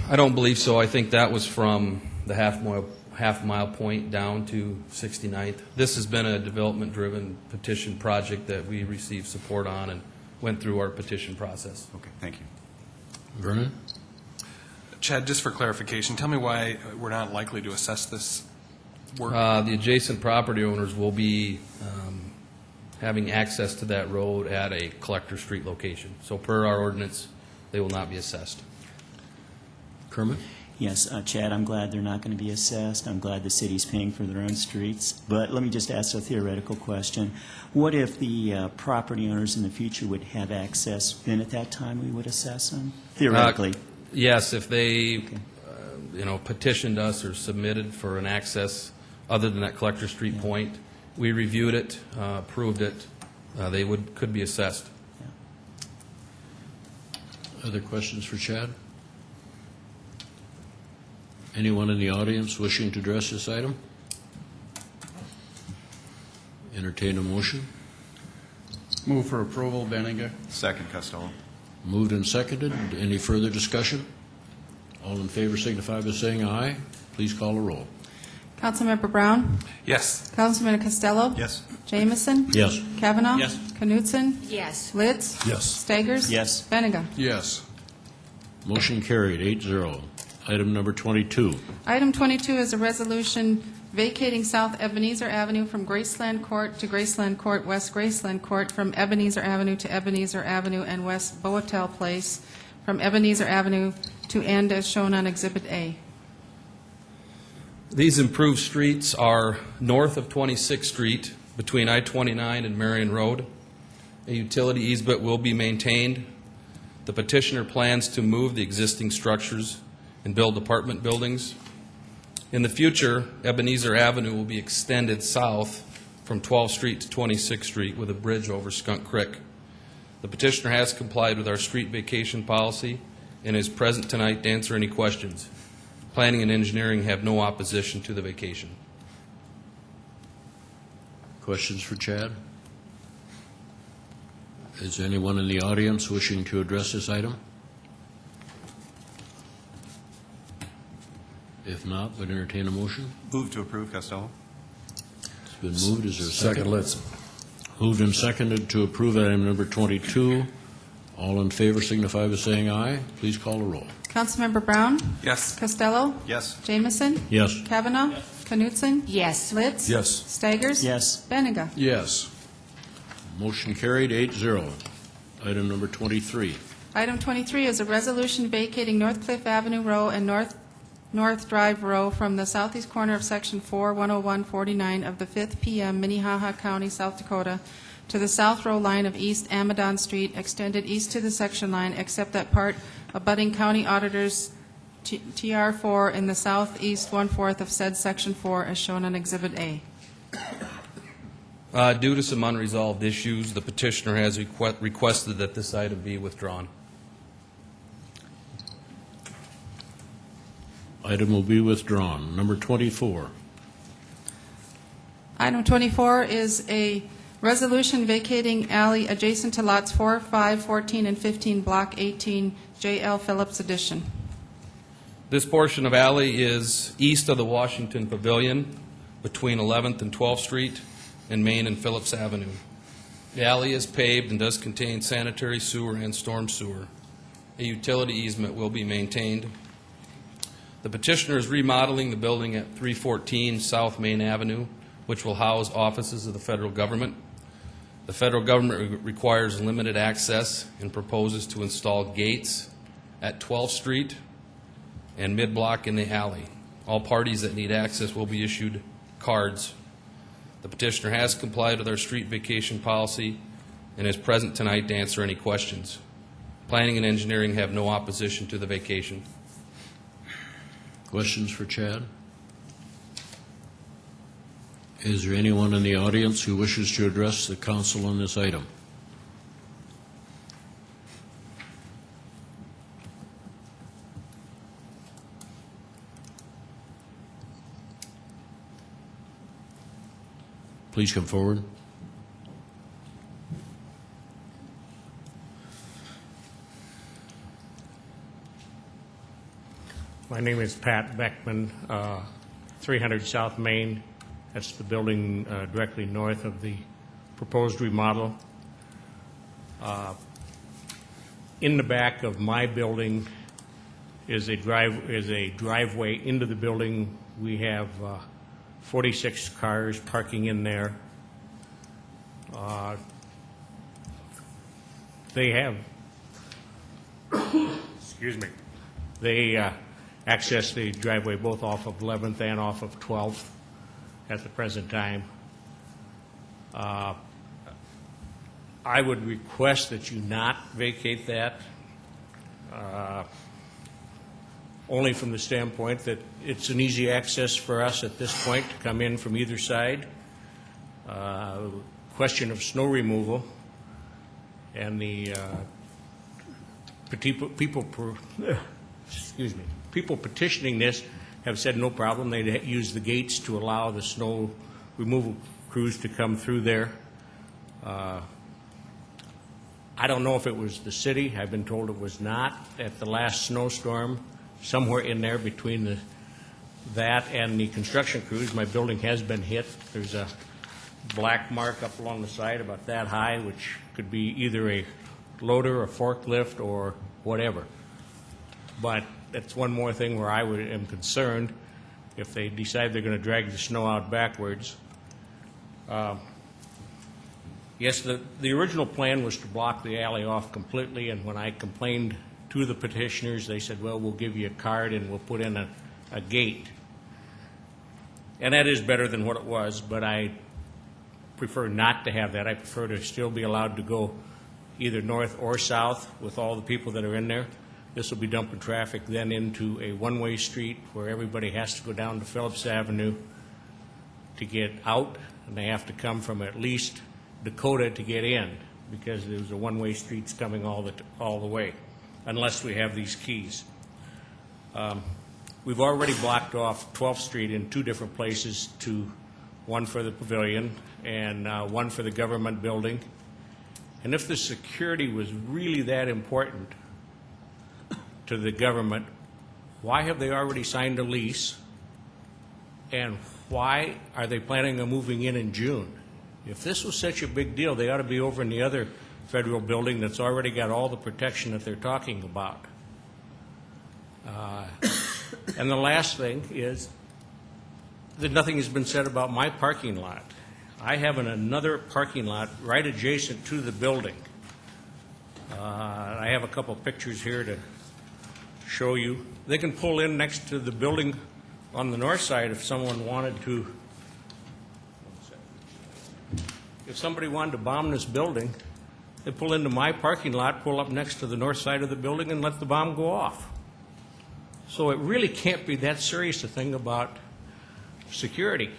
I don't believe so. I think that was from the half mile point down to 69th. This has been a development-driven petition project that we received support on and went through our petition process. Okay, thank you. Vernon? Chad, just for clarification, tell me why we're not likely to assess this work. The adjacent property owners will be having access to that road at a collector street location. So per our ordinance, they will not be assessed. Kermit? Yes, Chad, I'm glad they're not going to be assessed. I'm glad the city's paying for their own streets. But let me just ask a theoretical question. What if the property owners in the future would have access, then at that time we would assess them? Theoretically. Yes, if they, petitioned us or submitted for an access other than that Collector Street point, we reviewed it, approved it, they could be assessed. Other questions for Chad? Anyone in the audience wishing to address this item? Entertain a motion. Move for approval, Benega. Second, Costello. Moved and seconded. Any further discussion? All in favor signify by saying aye. Please call a roll. Councilmember Brown? Yes. Councilman Costello? Yes. Jamison? Yes. Kavanaugh? Yes. Knutson? Yes. Litz? Yes. Staggers? Yes. Benega? Yes. Motion carried, 8-0. Item number 22. Item 22 is a resolution vacating South Ebenezer Avenue from Graceland Court to Graceland Court, West Graceland Court, from Ebenezer Avenue to Ebenezer Avenue and West Boatel Place, from Ebenezer Avenue to end as shown on Exhibit A. These improved streets are north of 26th Street between I-29 and Marion Road. A utility easement will be maintained. The petitioner plans to move the existing structures and build apartment buildings. In the future, Ebenezer Avenue will be extended south from 12th Street to 26th Street with a bridge over Skunk Creek. The petitioner has complied with our street vacation policy and is present tonight to answer any questions. Planning and engineering have no opposition to the vacation. Questions for Chad? Is there anyone in the audience wishing to address this item? If not, would entertain a motion. Move to approve, Costello. It's been moved. Is there a second? Litz. Moved and seconded to approve item number 22. All in favor signify by saying aye. Please call the roll. Councilmember Brown? Yes. Costello? Yes. Jamison? Yes. Kavanaugh? Knutson? Yes. Litz? Yes. Staggers? Yes. Benega? Yes. Motion carried, 8-0. Item number 23. Item 23 is a resolution vacating North Cliff Avenue Row and North Drive Row from the southeast corner of Section 4, 10149 of the 5th PM, Minnehaha County, South Dakota, to the south row line of East Amadon Street, extended east to the section line, except that part abutting County Auditor's TR4 in the southeast 1/4 of said Section 4, as shown on Exhibit A. Due to some unresolved issues, the petitioner has requested that this item be withdrawn. Item will be withdrawn. Number 24. Item 24 is a resolution vacating alley adjacent to lots 4, 5, 14, and 15, Block 18, J.L. Phillips Edition. This portion of alley is east of the Washington Pavilion between 11th and 12th Street and Main and Phillips Avenue. The alley is paved and does contain sanitary sewer and storm sewer. A utility easement will be maintained. The petitioner is remodeling the building at 314 South Main Avenue, which will house offices of the federal government. The federal government requires limited access and proposes to install gates at 12th Street and mid-block in the alley. All parties that need access will be issued cards. The petitioner has complied with our street vacation policy and is present tonight to answer any questions. Planning and engineering have no opposition to the vacation. Questions for Chad? Is there anyone in the audience who wishes to address the council on this item? Please come forward. My name is Pat Beckman, 300 South Main. That's the building directly north of the proposed remodel. In the back of my building is a driveway into the building. We have 46 cars parking in there. They have, excuse me, they access the driveway both off of 11th and off of 12th at the present time. I would request that you not vacate that, only from the standpoint that it's an easy access for us at this point to come in from either side. Question of snow removal and the people petitioning this have said no problem. They'd use the gates to allow the snow removal crews to come through there. I don't know if it was the city. I've been told it was not. At the last snowstorm, somewhere in there between that and the construction crews, my building has been hit. There's a black mark up along the side about that high, which could be either a loader, a forklift, or whatever. But that's one more thing where I am concerned if they decide they're going to drag the snow out backwards. Yes, the original plan was to block the alley off completely, and when I complained to the petitioners, they said, well, we'll give you a card and we'll put in a gate. And that is better than what it was, but I prefer not to have that. I prefer to still be allowed to go either north or south with all the people that are in there. This will be dumping traffic then into a one-way street where everybody has to go down to Phillips Avenue to get out, and they have to come from at least Dakota to get in, because there's a one-way streets coming all the way, unless we have these keys. We've already blocked off 12th Street in two different places, one for the pavilion and one for the government building. And if the security was really that important to the government, why have they already signed a lease? And why are they planning on moving in June? If this was such a big deal, they ought to be over in the other federal building that's already got all the protection that they're talking about. And the last thing is that nothing has been said about my parking lot. I have another parking lot right adjacent to the building. I have a couple pictures here to show you. They can pull in next to the building on the north side if someone wanted to. If somebody wanted to bomb this building, they pull into my parking lot, pull up next to the north side of the building, and let the bomb go off. So it really can't be that serious a thing about security.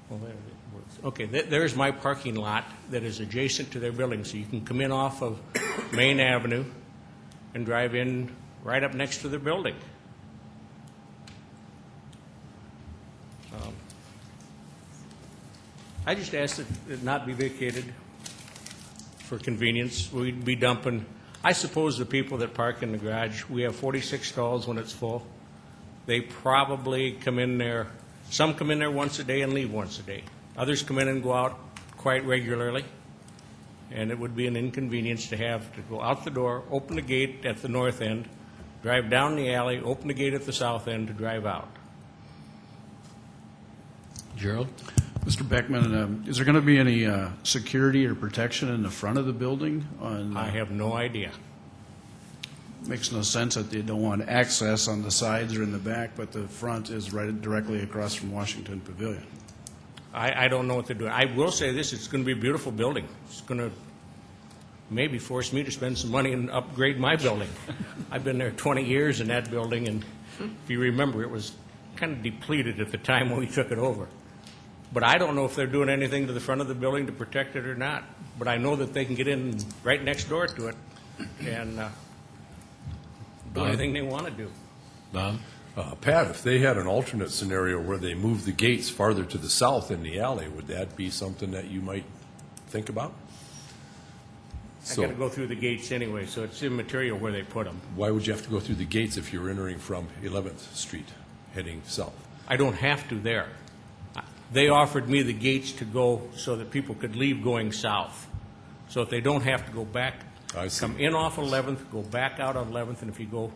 Well, there it works. Okay, there's my parking lot that is adjacent to their building, so you can come in off of Main Avenue and drive in right up next to their building. I just asked that it not be vacated for convenience. We'd be dumping, I suppose the people that park in the garage, we have 46 stalls when it's full. They probably come in there, some come in there once a day and leave once a day. Others come in and go out quite regularly. And it would be an inconvenience to have to go out the door, open the gate at the north end, drive down the alley, open the gate at the south end to drive out. Gerald? Mr. Beckman, is there going to be any security or protection in the front of the building? I have no idea. Makes no sense that they don't want access on the sides or in the back, but the front is right directly across from Washington Pavilion. I don't know what they're doing. I will say this, it's going to be a beautiful building. It's going to maybe force me to spend some money and upgrade my building. I've been there 20 years in that building, and if you remember, it was kind of depleted at the time when we took it over. But I don't know if they're doing anything to the front of the building to protect it or not. But I know that they can get in right next door to it and do anything they want to do. Don? Pat, if they had an alternate scenario where they moved the gates farther to the south in the alley, would that be something that you might think about? I got to go through the gates anyway, so it's immaterial where they put them. Why would you have to go through the gates if you're entering from 11th Street heading south? I don't have to there. They offered me the gates to go so that people could leave going south. So if they don't have to go back, come in off 11th, go back out on 11th, and if you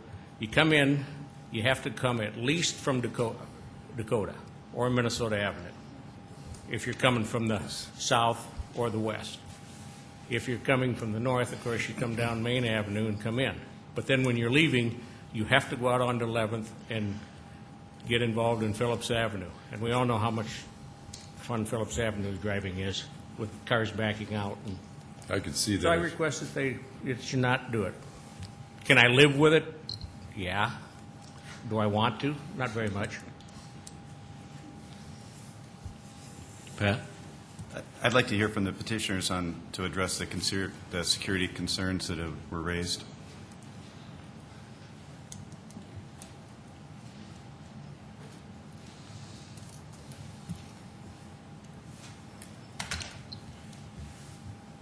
come in, you have to come at least from Dakota or Minnesota Avenue if you're coming from the south or the west. If you're coming from the north, of course, you come down Main Avenue and come in. But then when you're leaving, you have to go out onto 11th and get involved in Phillips Avenue. And we all know how much fun Phillips Avenue driving is, with cars backing out. And I could see so I that. request that it should not do it. Can I live with it? Yeah. Do I want to? Not very much. Pat? I'd like to hear from the petitioners to address the security concerns that were raised.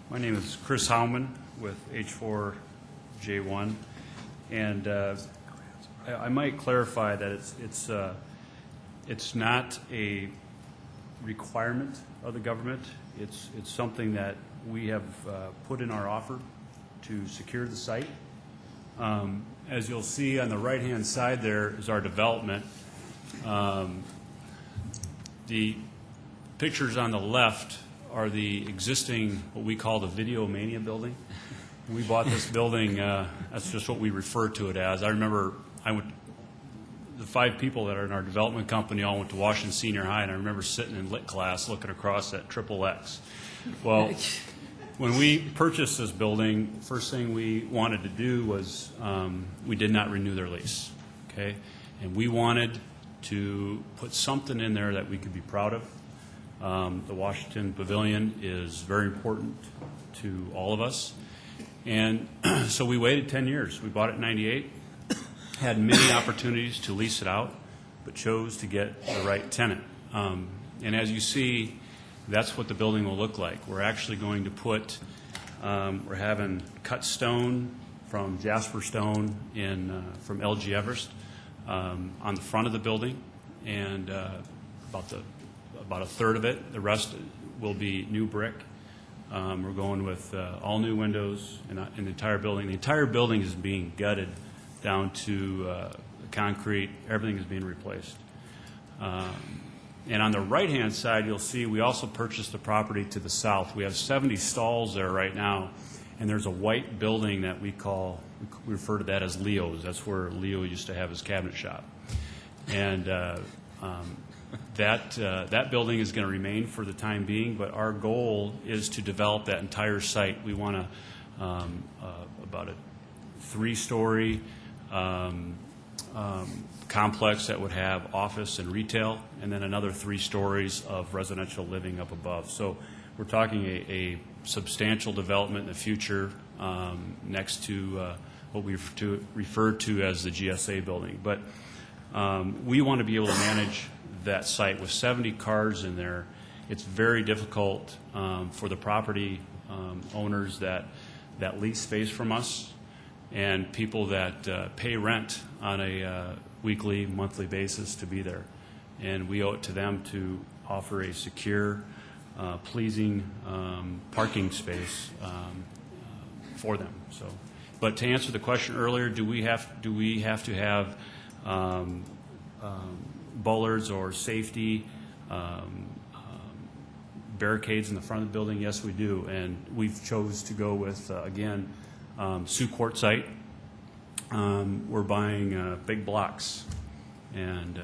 My name is Chris Hauman with H4J1, and I might clarify that it's not a requirement of the government. It's something that we have put in our offer to secure the site. As you'll see on the right-hand side, there is our development. The pictures on the left are the existing, what we call the Video Mania building. We bought this building, that's just what we refer to it as. I remember the 5 people that are in our development company all went to Washington Senior High, and I remember sitting in lit class looking across at XXX. Well, when we purchased this building, first thing we wanted to do was we did not renew their lease, okay? And we wanted to put something in there that we could be proud of. The Washington Pavilion is very important to all of us. And so we waited 10 years. We bought it in 98, had many opportunities to lease it out, but chose to get the right tenant. And as you see, that's what the building will look like. We're actually going to put, we're having cut stone from Jasper Stone from LG Everest on the front of the building, and about a third of it. The rest will be new brick. We're going with all new windows in the entire building. The entire building is being gutted down to concrete. Everything is being replaced. And on the right-hand side, you'll see we also purchased the property to the south. We have 70 stalls there right now, and there's a white building that we refer to that as Leo's. That's where Leo used to have his cabinet shop. And that building is going to remain for the time being, but our goal is to develop that entire site. We want about a 3-story complex that would have office and retail, and then another 3 stories of residential living up above. So we're talking a substantial development in the future next to what we refer to as the GSA building. But we want to be able to manage that site with 70 cars in there. It's very difficult for the property owners that lease space from us and people that pay rent on a weekly, monthly basis to be there. And we owe it to them to offer a secure, pleasing parking space for them. So, but to answer the question earlier, do we have to have bollards or safety barricades in the front of the building? Yes, we do. And we've chose to go with, again, Sioux Court site. We're buying big blocks, and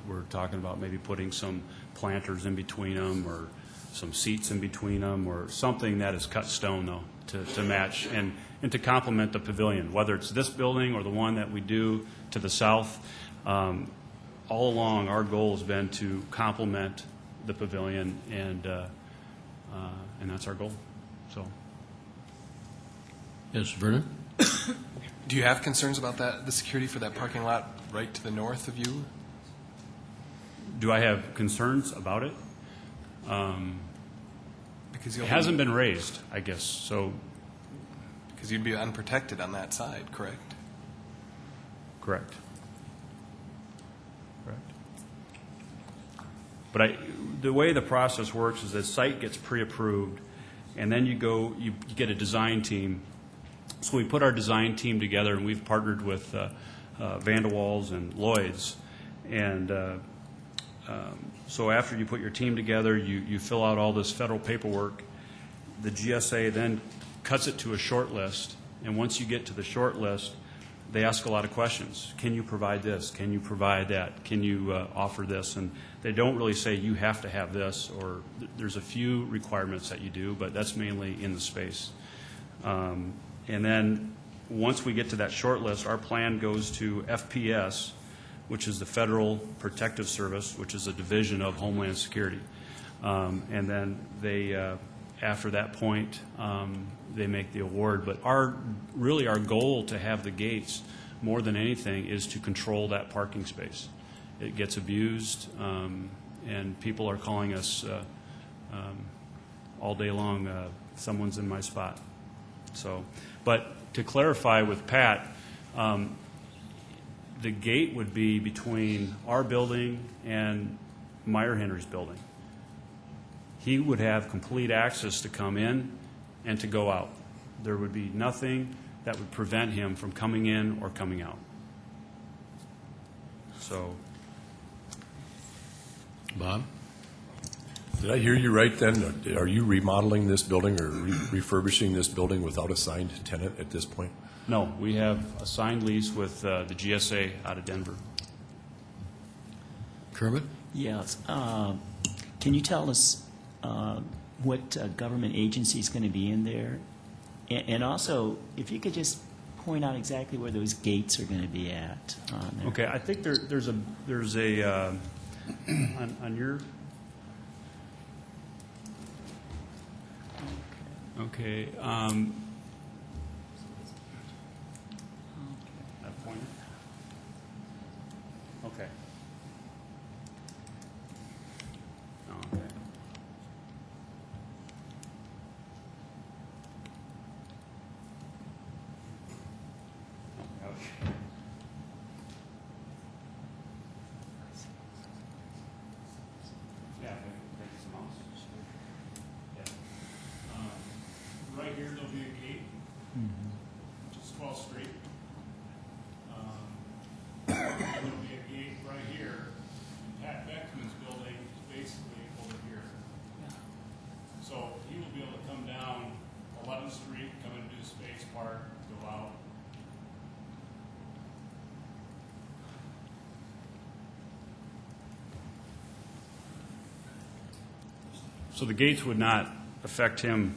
we're talking about maybe putting some planters in between them or some seats in between them or something that is cut stone, though, to match and to complement the pavilion, whether it's this building or the one that we do to the south. All along, our goal has been to complement the pavilion, and that's our goal. So, yes, Vernon? Do you have concerns about the security for that parking lot right to the north of you? Do I have concerns about it? Because it hasn't been raised, I guess. So, because you'd be unprotected on that side, correct? Correct. But the way the process works is the site gets pre-approved, and then you get a design team. So we put our design team together, and we've partnered with Vanderwalls and Lloyd's. And so after you put your team together, you fill out all this federal paperwork. The GSA then cuts it to a short list, and once you get to the short list, they ask a lot of questions. Can you provide this? Can you provide that? Can you offer this? And they don't really say you have to have this, or there's a few requirements that you do, but that's mainly in the space. And then once we get to that short list, our plan goes to FPS, which is the Federal Protective Service, which is a division of Homeland Security. And then they, after that point, they make the award. But our goal to have the gates, more than anything, is to control that parking space. It gets abused, and people are calling us all day long, someone's in my spot. So, but to clarify with Pat, the gate would be between our building and Meyer Henry's building. He would have complete access to come in and to go out. There would be nothing that would prevent him from coming in or coming out. So, Bob? Did I hear you right then? Are you remodeling this building or refurbishing this building without a signed tenant at this point? no, we have a signed lease with the GSA out of Denver. Kermit? Yes. Can you tell us what government agency is going to be in there? And also, if you could just point out exactly where those gates are going to be at on there. Okay, I think there's a on your. Okay. That pointer? Okay. Okay. Okay. Yeah, take some mouse. Yeah. Right here, there'll be a gate, which is 12th Street. There'll be a gate right here. And Pat Beckman's building is basically over here. So he will be able to come down 11th Street, come into Space Park, go out. So the gates would not affect him,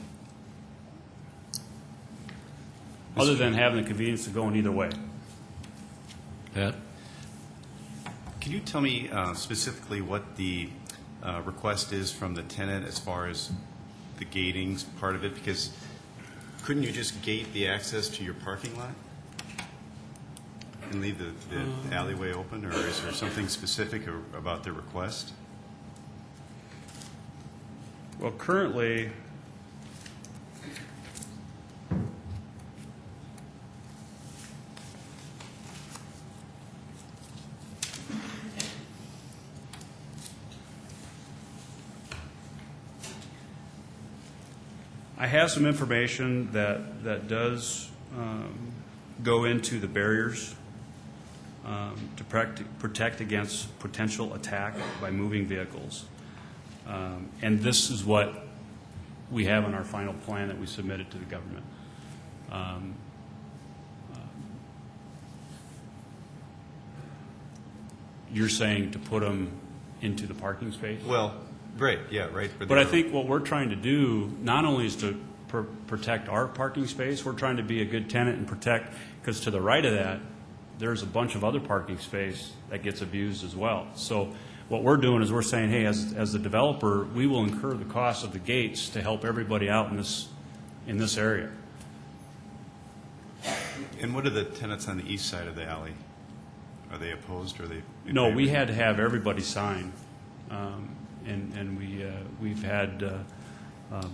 other than having the convenience of going either way. Pat? Can you tell me specifically what the request is from the tenant as far as the gating part of it? Because couldn't you just gate the access to your parking lot and leave the alleyway open, or is there something specific about the request? Well, currently, I have some information that does go into the barriers to protect against potential attack by moving vehicles. And this is what we have in our final plan that we submitted to the government. You're saying to put them into the parking space? Well, right, yeah, right. But I think what we're trying to do not only is to protect our parking space, we're trying to be a good tenant and protect, because to the right of that, there's a bunch of other parking space that gets abused as well. So what we're doing is we're saying, hey, as the developer, we will incur the cost of the gates to help everybody out in this area. And what are the tenants on the east side of the alley? Are they opposed, or are they in No, favor? we had to have everybody sign, and we've had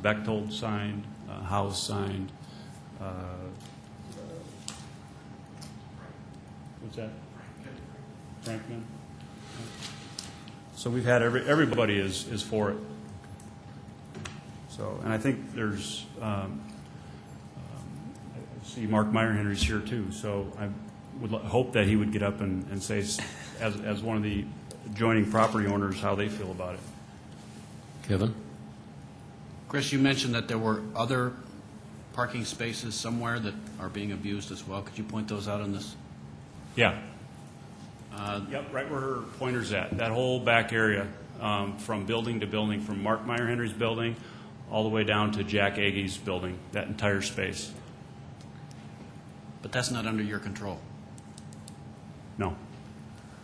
Bechtold signed, House signed. What's that? Frankman. So we've had everybody is for it. So, and I think there's, I see Mark Meyer Henry's here too. So I would hope that he would get up and say, as one of the adjoining property owners, how they feel about it. Kevin? Chris, you mentioned that there were other parking spaces somewhere that are being abused as well. Could you point those out on this Yeah. Yep, right where her pointer's at. That whole back area, from building to building, from Mark Meyer Henry's building all the way down to Jack Aggie's building, that entire space. But that's not under your control. No.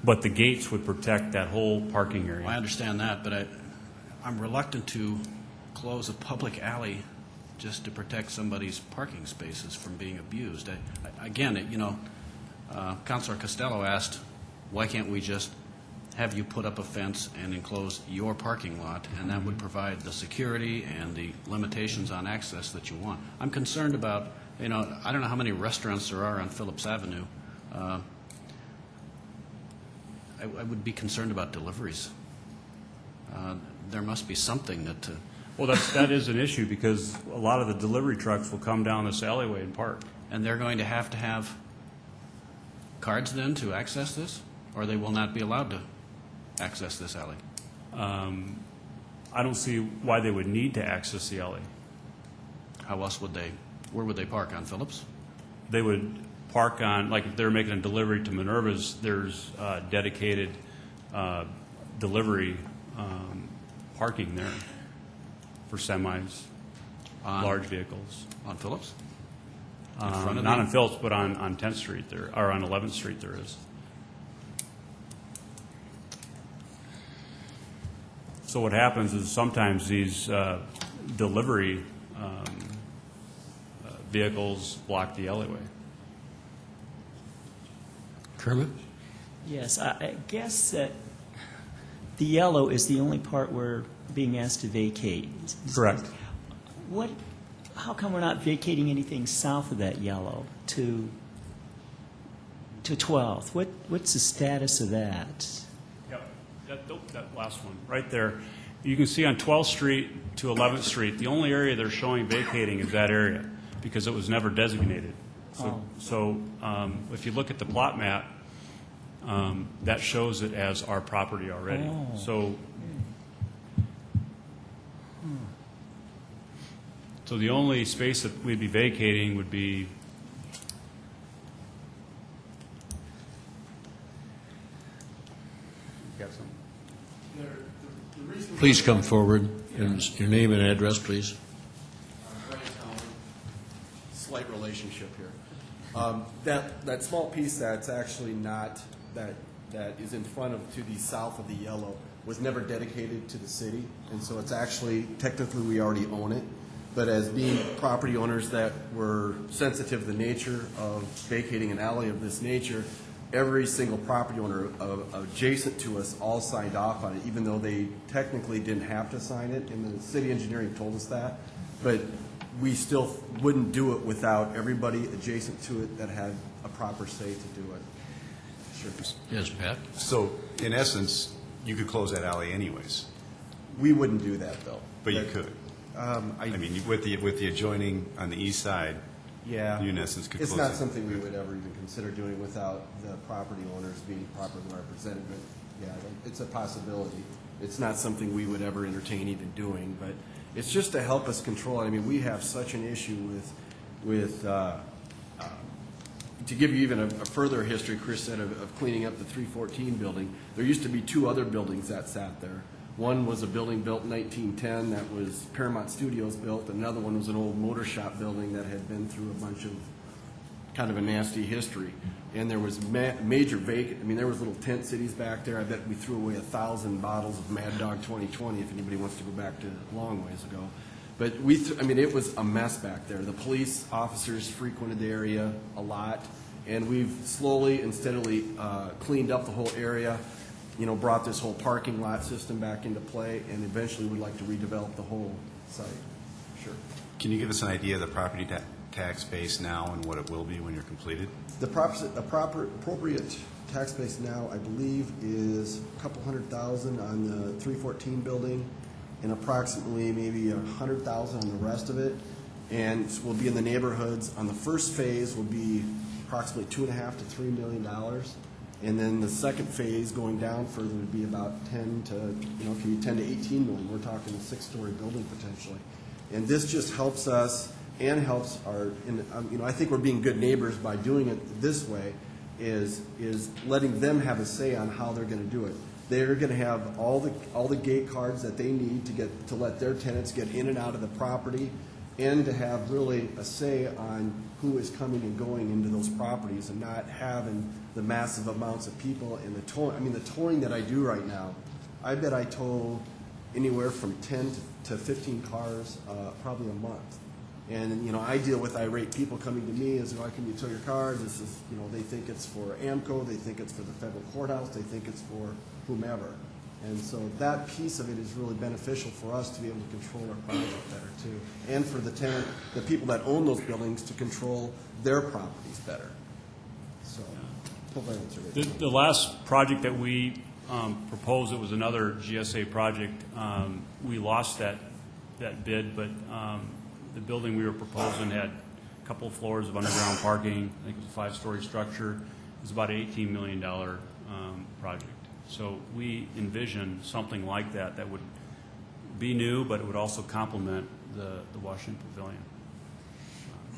But the gates would protect that whole parking area. I understand that, but I'm reluctant to close a public alley just to protect somebody's parking spaces from being abused. Again, Councilor Costello asked, why can't we just have you put up a fence and enclose your parking lot, and that would provide the security and the limitations on access that you want. I'm concerned about, I don't know how many restaurants there are on Phillips Avenue. I would be concerned about deliveries. There must be something that... Well, that is an issue, because a lot of the delivery trucks will come down this alleyway and park. And they're going to have cards then to access this? Or they will not be allowed to access this alley? I don't see why they would need to access the alley. How else would they, where would they park, on Phillips? They would park on, like if they're making a delivery to Minerva's, there's dedicated delivery parking there for semis, large vehicles. On Phillips? Not on Phillips, but on 10th Street there, or on 11th Street there is. So what happens is sometimes these delivery vehicles block the alleyway. Kermit? Yes, I guess that the yellow is the only part we're being asked to vacate. Correct. How come we're not vacating anything south of that yellow to 12th? What's the status of that? Yep, that last one, right there. You can see on 12th Street to 11th Street, the only area they're showing vacating is that area, because it was never designated. So if you look at the plot map, that shows it as our property already. So the only space that we'd be vacating would be Please come forward. Your name and address, please. Slight relationship here. That small piece that's actually not, that is in front of, to the south of the yellow, was never dedicated to the city, and so it's actually, technically, we already own it. But as being property owners that were sensitive to the nature of vacating an alley of this nature, every single property owner adjacent to us all signed off on it, even though they technically didn't have to sign it, and the city engineering told us that. But we still wouldn't do it without everybody adjacent to it that had a proper say to do it. Sure. Yes, Pat? So, in essence, you could close that alley anyways. We wouldn't do that, though. But you could. I mean, with the adjoining on the east side, yeah, you in essence could it's close not it. something we would ever even consider doing without the property owners being properly represented. But yeah, it's a possibility. It's not something we would ever entertain even doing, but it's just to help us control it. I mean, we have such an issue with to give you even a further history, Chris said, of cleaning up the 314 building. There used to be two other buildings that sat there. One was a building built in 1910 that was Paramount Studios built. Another one was an old motor shop building that had been through a bunch of kind of a nasty history. And there was major vacant, I mean, there was little tent cities back there. I bet we threw away 1,000 bottles of Mad Dog 2020 if anybody wants to go back to a long ways ago. But I mean, it was a mess back there. The police officers frequented the area a lot, and we've slowly and steadily cleaned up the whole area, you know, brought this whole parking lot system back into play, and eventually we'd like to redevelop the whole site. Sure. Can you give us an idea of the property tax base now and what it will be when you're completed? The appropriate tax base now, I believe, is a couple $100,000 on the 314 building and approximately maybe $100,000 on the rest of it. And we'll be in the neighborhoods. On the first phase will be approximately $2.5 to $3 million. And then the second phase going down further would be about 10 to, you know, it can be 10 to 18 million. We're talking a 6-story building potentially. And this just helps us and helps our, you know, I think we're being good neighbors by doing it this way. is letting them have a say on how they're going to do it. They're going to have all the gate cards that they need to let their tenants get in and out of the property, and to have really a say on who is coming and going into those properties, and not having the massive amounts of people in the towing. I mean, the towing that I do right now, I bet I tow anywhere from 10 to 15 cars probably a month. And, you know, I deal with irate people coming to me as, why can you tow your car? This is, you know, they think it's for AMCO, they think it's for the federal courthouse, they think it's for whomever. And so that piece of it is really beneficial for us to be able to control our project better too. And for the tenant, the people that own those buildings to control their properties better. So, hope I answered it. The last project that we proposed, it was another GSA project. We lost that bid, but the building we were proposing had a couple of floors of underground parking. I think it was a 5-story structure. It was about an $18 million project. So we envision something like that that would be new, but it would also complement the Washington Pavilion.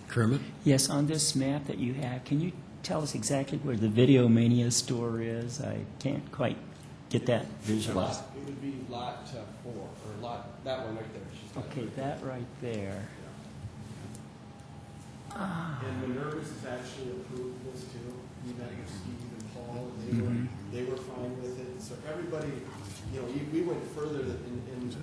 Kermit? Yes, on this map that you have, can you tell us exactly where the Video Mania store is? I can't quite get that visualized. It would be lot 4, or lot, that one right there. Okay, that right there. And Minerva's has actually approved this too. We met with Steve and Paul, and they were fine with it. So everybody, you know, we went further in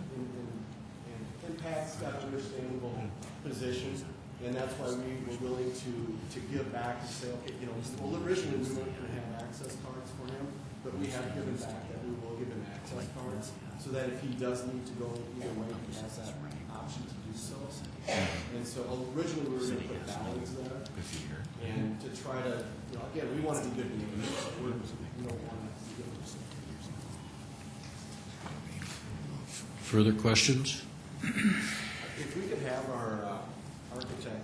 Pat's got an understandable position, and that's why we were willing to give back and say, okay, you know, well, originally we weren't going to have access cards for him, but we have given back that we will give him access cards, so that if he does need to go either way, he has that option to do so. And so originally we were going to put ballots there, and to try to, you know, again, we want to be good neighbors. We don't want to be good. Further questions? If we could have our architect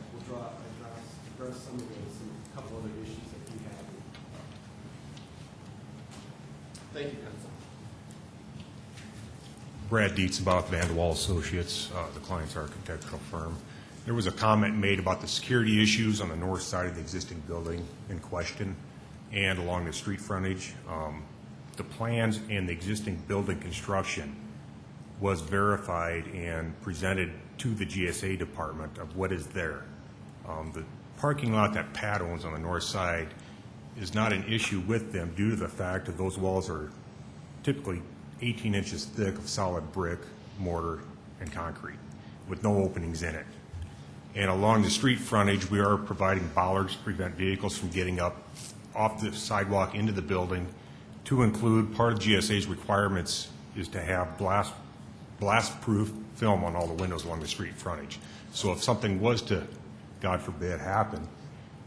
address some of those and a couple other issues that we have. Thank you, Council. Brad Dietzebach, Vanderwall Associates, the client's architectural firm. There was a comment made about the security issues on the north side of the existing building in question and along the street frontage. The plans and the existing building construction was verified and presented to the GSA department of what is there. The parking lot that Pat owns on the north side is not an issue with them due to the fact that those walls are typically 18 inches thick of solid brick, mortar, and concrete with no openings in it. And along the street frontage, we are providing bollards to prevent vehicles from getting up off the sidewalk into the building. To include, part of GSA's requirements is to have blast-proof film on all the windows along the street frontage. So if something was to, God forbid, happen,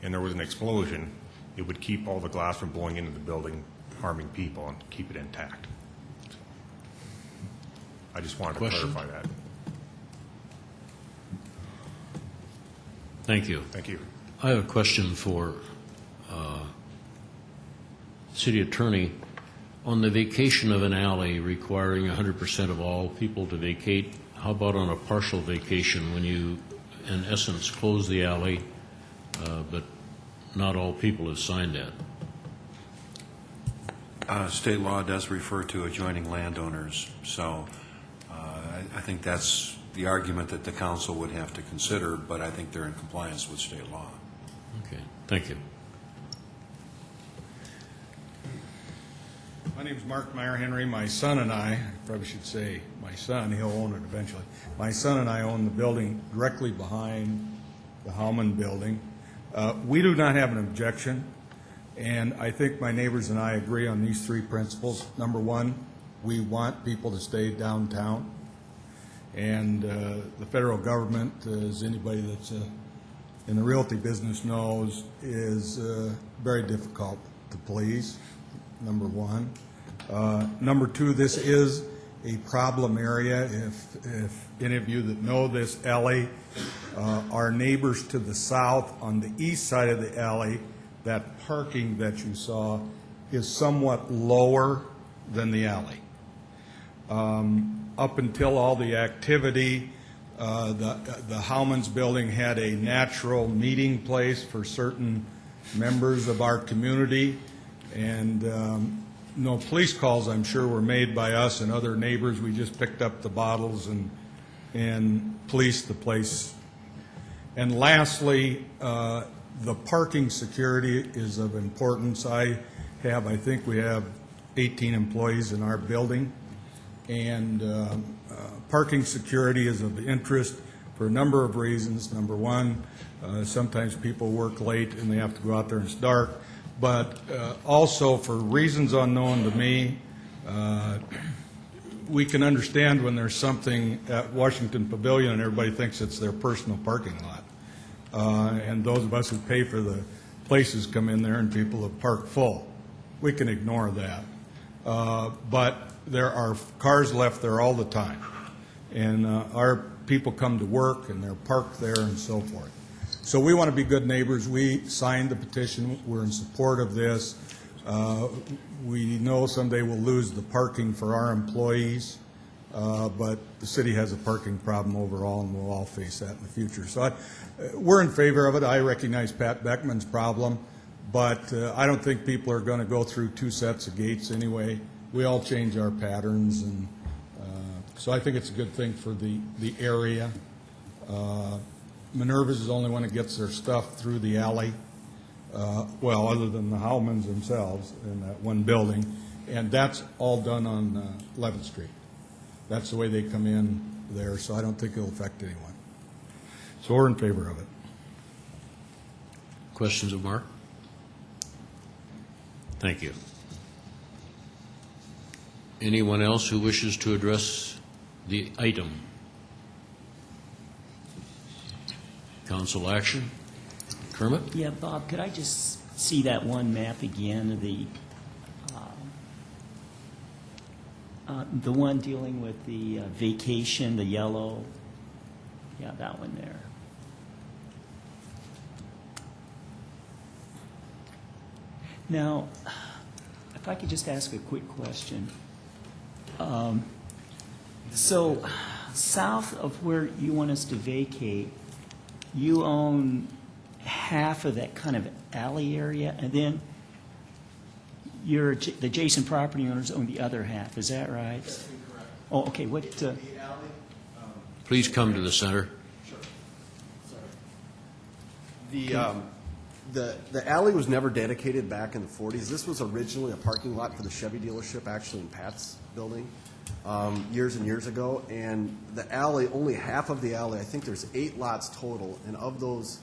and there was an explosion, it would keep all the glass from blowing into the building, harming people, and keep it intact. So, I just wanted to clarify that. Thank you. Thank you. I have a question for City Attorney. On the vacation of an alley requiring 100% of all people to vacate, how about on a partial vacation when you, in essence, close the alley, but not all people have signed that? State law does refer to adjoining landowners, so I think that's the argument that the council would have to consider, but I think they're in compliance with state law. Okay, thank you. My name is Mark Meyer Henry. My son and I probably should say my son, he'll own it eventually. My son and I own the building directly behind the Howman building. We do not have an objection, and I think my neighbors and I agree on these 3 principles. Number 1, we want people to stay downtown, and the federal government, as anybody that's in the realty business knows, is very difficult to please, number 1. Number 2, this is a problem area. If any of you that know this alley, our neighbors to the south on the east side of the alley, that parking that you saw is somewhat lower than the alley. Up until all the activity, the Howman's building had a natural meeting place for certain members of our community, and no police calls, I'm sure, were made by us and other neighbors. We just picked up the bottles and policed the place. And lastly, the parking security is of importance. I think we have 18 employees in our building, and parking security is of interest for a number of reasons. Number one, sometimes people work late and they have to go out there and it's dark, but also for reasons unknown to me, we can understand when there's something at Washington Pavilion and everybody thinks it's their personal parking lot. And those of us who pay for the places come in there and people have parked full. We can ignore that. But there are cars left there all the time. And our people come to work and they're parked there and so forth. So we want to be good neighbors. We signed the petition. We're in support of this. We know someday we'll lose the parking for our employees, but the city has a parking problem overall, and we'll all face that in the future. So we're in favor of it. I recognize Pat Beckman's problem, but I don't think people are going to go through two sets of gates anyway. We all change our patterns, and so I think it's a good thing for the area. Minerva's is the only one that gets their stuff through the alley, well, other than the Howmans themselves in that one building, and that's all done on 11th Street. That's the way they come in there, so I don't think it'll affect anyone. So we're in favor of it. Questions of Mark? Thank you. Anyone else who wishes to address the item? Council action? Kermit? Yeah, Bob, could I just see that one map again, the one dealing with the vacation, the yellow? Yeah, that one there. Now, if I could just ask a quick question. So, south of where you want us to vacate, you own half of that kind of alley area, and then the adjacent property owners own the other half. Is that right? That's incorrect. Oh, okay. What? The alley. Please come to the center. Sure. Sorry. The alley was never dedicated back in the 40s. This was originally a parking lot for the Chevy dealership, actually in Pat's building, years and years ago. And the alley, only half of the alley, I think there's 8 lots total, and of those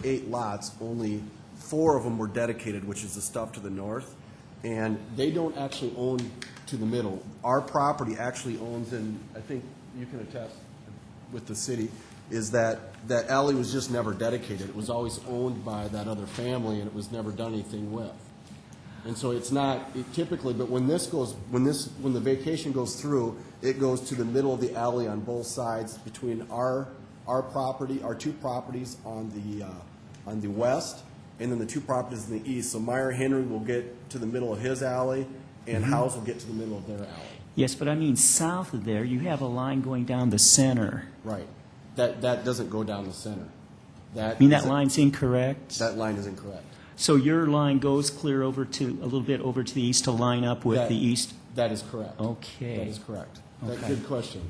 8 lots, only 4 of them were dedicated, which is the stuff to the north. And they don't actually own to the middle. Our property actually owns, and I think you can attest with the city, is that alley was just never dedicated. It was always owned by that other family, and it was never done anything with. And so it's not typically, but when the vacation goes through, it goes to the middle of the alley on both sides between our property, our 2 properties on the west, and then the 2 properties in the east. So Meyer Henry will get to the middle of his alley, and House will get to the middle of their alley. Yes, but I mean south of there, you have a line going down the center. Right. That doesn't go down the center. That line's incorrect? That line is incorrect. So your line goes clear over to, a little bit over to the east to line up with the east? That is correct. Okay. That is correct. Okay. Good question.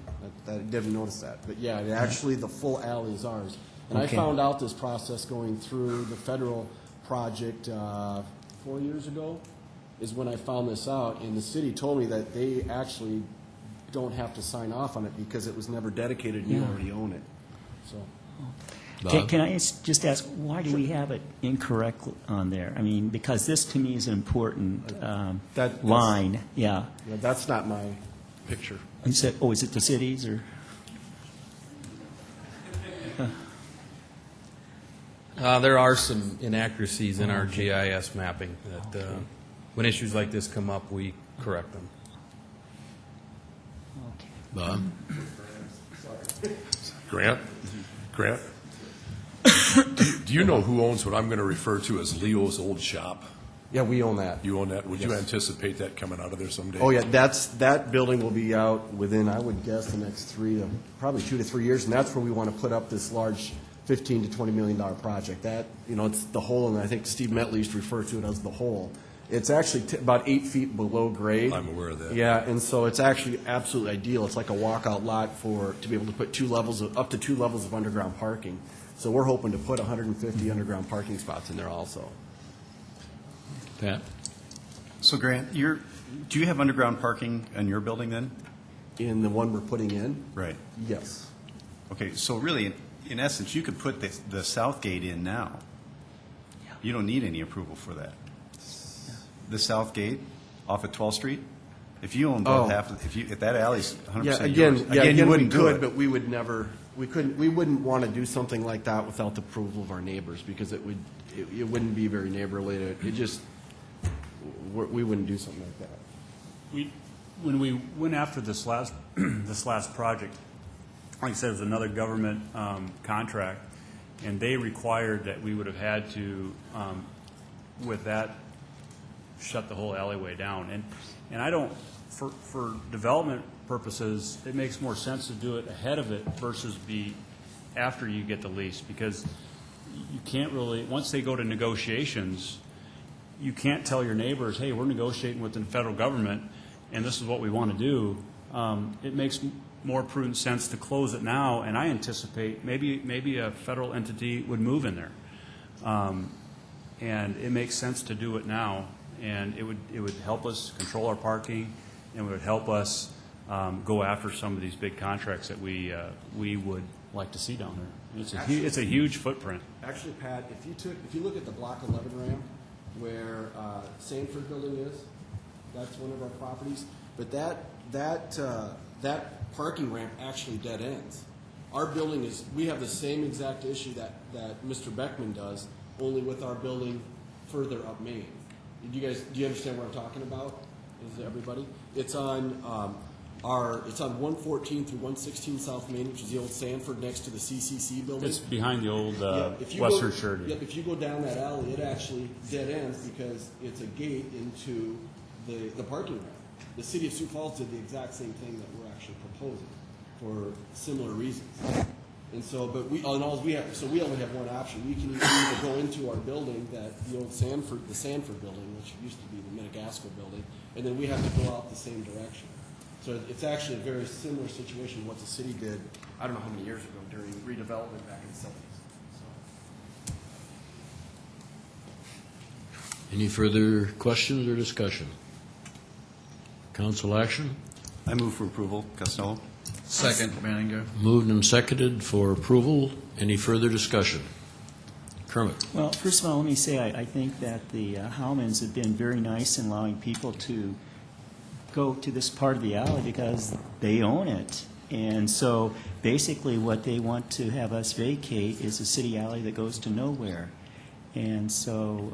I didn't notice that. But yeah, actually the full alley is ours. And Okay. I found out this process going through the federal project 4 years ago is when I found this out. And the city told me that they actually don't have to sign off on it because it was never dedicated and you already own it. So. Can I just ask, why do we have it incorrect on there? I mean, because this to me is an important line. Yeah. That's not my picture. You said, is it the cities or? There are some inaccuracies in our GIS mapping that, when issues like this come up, we correct them. Bob? Grant? Do you know who owns what I'm going to refer to as Leo's old shop? Yeah, we own that. You own that? Would you Yes. anticipate that coming out of there someday? Oh, yeah, that building will be out within, I would guess, the next probably 2 to 3 years, and that's where we want to put up this large $15 to $20 million project. That, it's the hole, and I think Steve Metley used to refer to it as the hole. It's actually about 8 feet below grade. I'm aware of that. Yeah, and so it's actually absolutely ideal. It's like a walkout lot to be able to put up to 2 levels of underground parking. So we're hoping to put 150 underground parking spots in there also. Pat? So Grant, do you have underground parking in your building then? In the one we're putting in? Right. Yes. Okay, so really, in essence, you could put the south gate in now. You don't need any approval for that. The south gate off of 12th Street? If you own both half, if that alley's 100% yours, you wouldn't do it. But we would never, we wouldn't want to do something like that without the approval of our neighbors, because it wouldn't be very neighborly. We wouldn't do something like that. When we went after this last project, like I said, it was another government contract, and they required that we would have had to, with that, shut the whole alleyway down. And I don't, for development purposes, it makes more sense to do it ahead of it versus after you get the lease, because you can't really, once they go to negotiations, you can't tell your neighbors, hey, we're negotiating with the federal government, and this is what we want to do. It makes more prudent sense to close it now, and I anticipate maybe a federal entity would move in there. And it makes sense to do it now, and it would help us control our parking, and it would help us go after some of these big contracts that we would like to see down there. It's a huge footprint. Actually, Pat, if you look at the Block 11 ramp where Sanford Building is, that's one of our properties. But that parking ramp actually dead ends. Our building we have the same exact issue that Mr. Beckman does, only with our building further up Main. Do you understand what I'm talking about? Is everybody? It's on 114 through 116 South Main, which is the old Sanford next to the CCC building. It's behind the old Western Surety. Yep, if you go down that alley, it actually dead ends because it's a gate into the parking ramp. The city of Sioux Falls did the exact same thing that we're actually proposing for similar reasons. And so, we only have one option. We can either go into our building, the old Sanford building, which used to be the Minnehaha building, and then we have to go out the same direction. So it's actually a very similar situation to what the city did, I don't know how many years ago, during redevelopment back in the 70s. Any further questions or discussion? Council action? I move for approval. Costello? Second. Manninga. Moved and seconded for approval. Any further discussion? Kermit? Well, first of all, let me say I think that the Howmans have been very nice in allowing people to go to this part of the alley because they own it. And so basically what they want to have us vacate is a city alley that goes to nowhere. And so,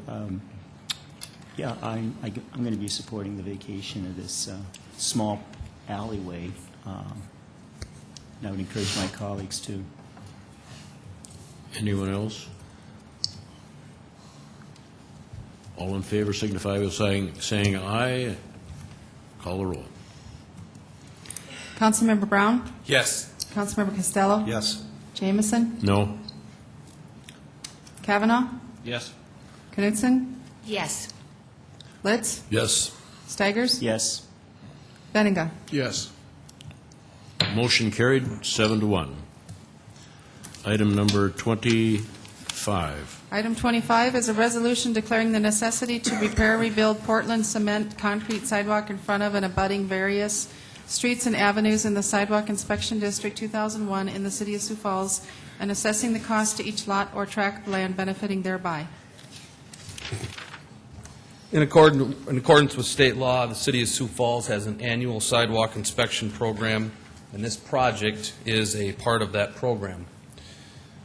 yeah, I'm going to be supporting the vacation of this small alleyway. And I would encourage my colleagues to. Anyone else? All in favor signify by saying aye. Call the roll. Councilmember Brown? Yes. Councilmember Costello? Yes. Jameson? No. Kavanaugh? Yes. Knutson? Yes. Litz? Yes. Steigers? Yes. Benninga? Yes. Motion carried, 7-1. Item number 25. Item 25 is a resolution declaring the necessity to repair, rebuild Portland cement concrete sidewalk in front of and abutting various streets and avenues in the Sidewalk Inspection District 2001 in the city of Sioux Falls, and assessing the cost to each lot or tract of land benefiting thereby. In accordance with state law, the city of Sioux Falls has an annual sidewalk inspection program, and this project is a part of that program.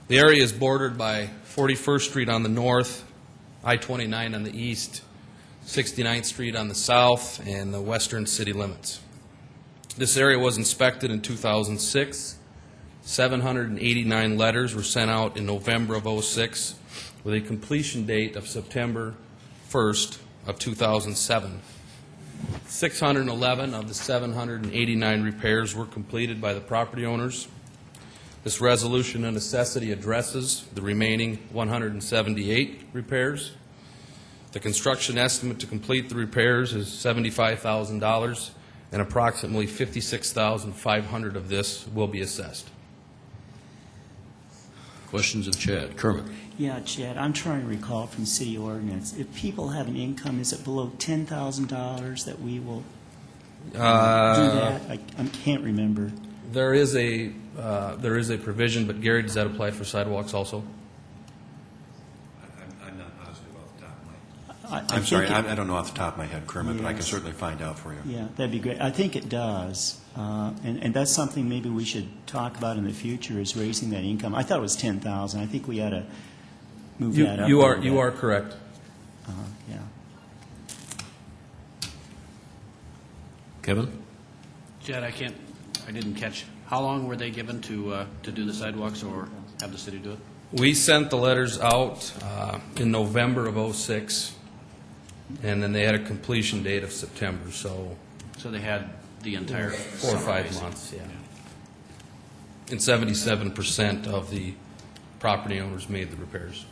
The area is bordered by 41st Street on the north, I-29 on the east, 69th Street on the south, and the western city limits. This area was inspected in 2006. 789 letters were sent out in November of 2006 with a completion date of September 1st of 2007. 611 of the 789 repairs were completed by the property owners. This resolution of necessity addresses the remaining 178 repairs. The construction estimate to complete the repairs is $75,000, and approximately $56,500 of this will be assessed. Questions of Chad? Kermit? Yeah, Chad, I'm trying to recall from city ordinance, if people have an income, is it below $10,000 that we will do that? I can't remember. There is a provision, but Gary, does that apply for sidewalks also? I'm not positive off the top of I my head. I'm think sorry, it- I don't know off the top of my head, Kermit, but I can Yes. certainly find out for you. Yeah, that'd be great. I think it does. And that's something maybe we should talk about in the future, is raising that income. I thought it was 10,000. I think we ought to move that up. You a are little bit. you are correct. Yeah. Kevin? Chad, I didn't catch, how long were they given to do the sidewalks or have the city do it? We sent the letters out in November of '06, and then they had a completion date of September, so So they had the entire 4 or 5 months, yeah. And 77% of the property owners made the repairs.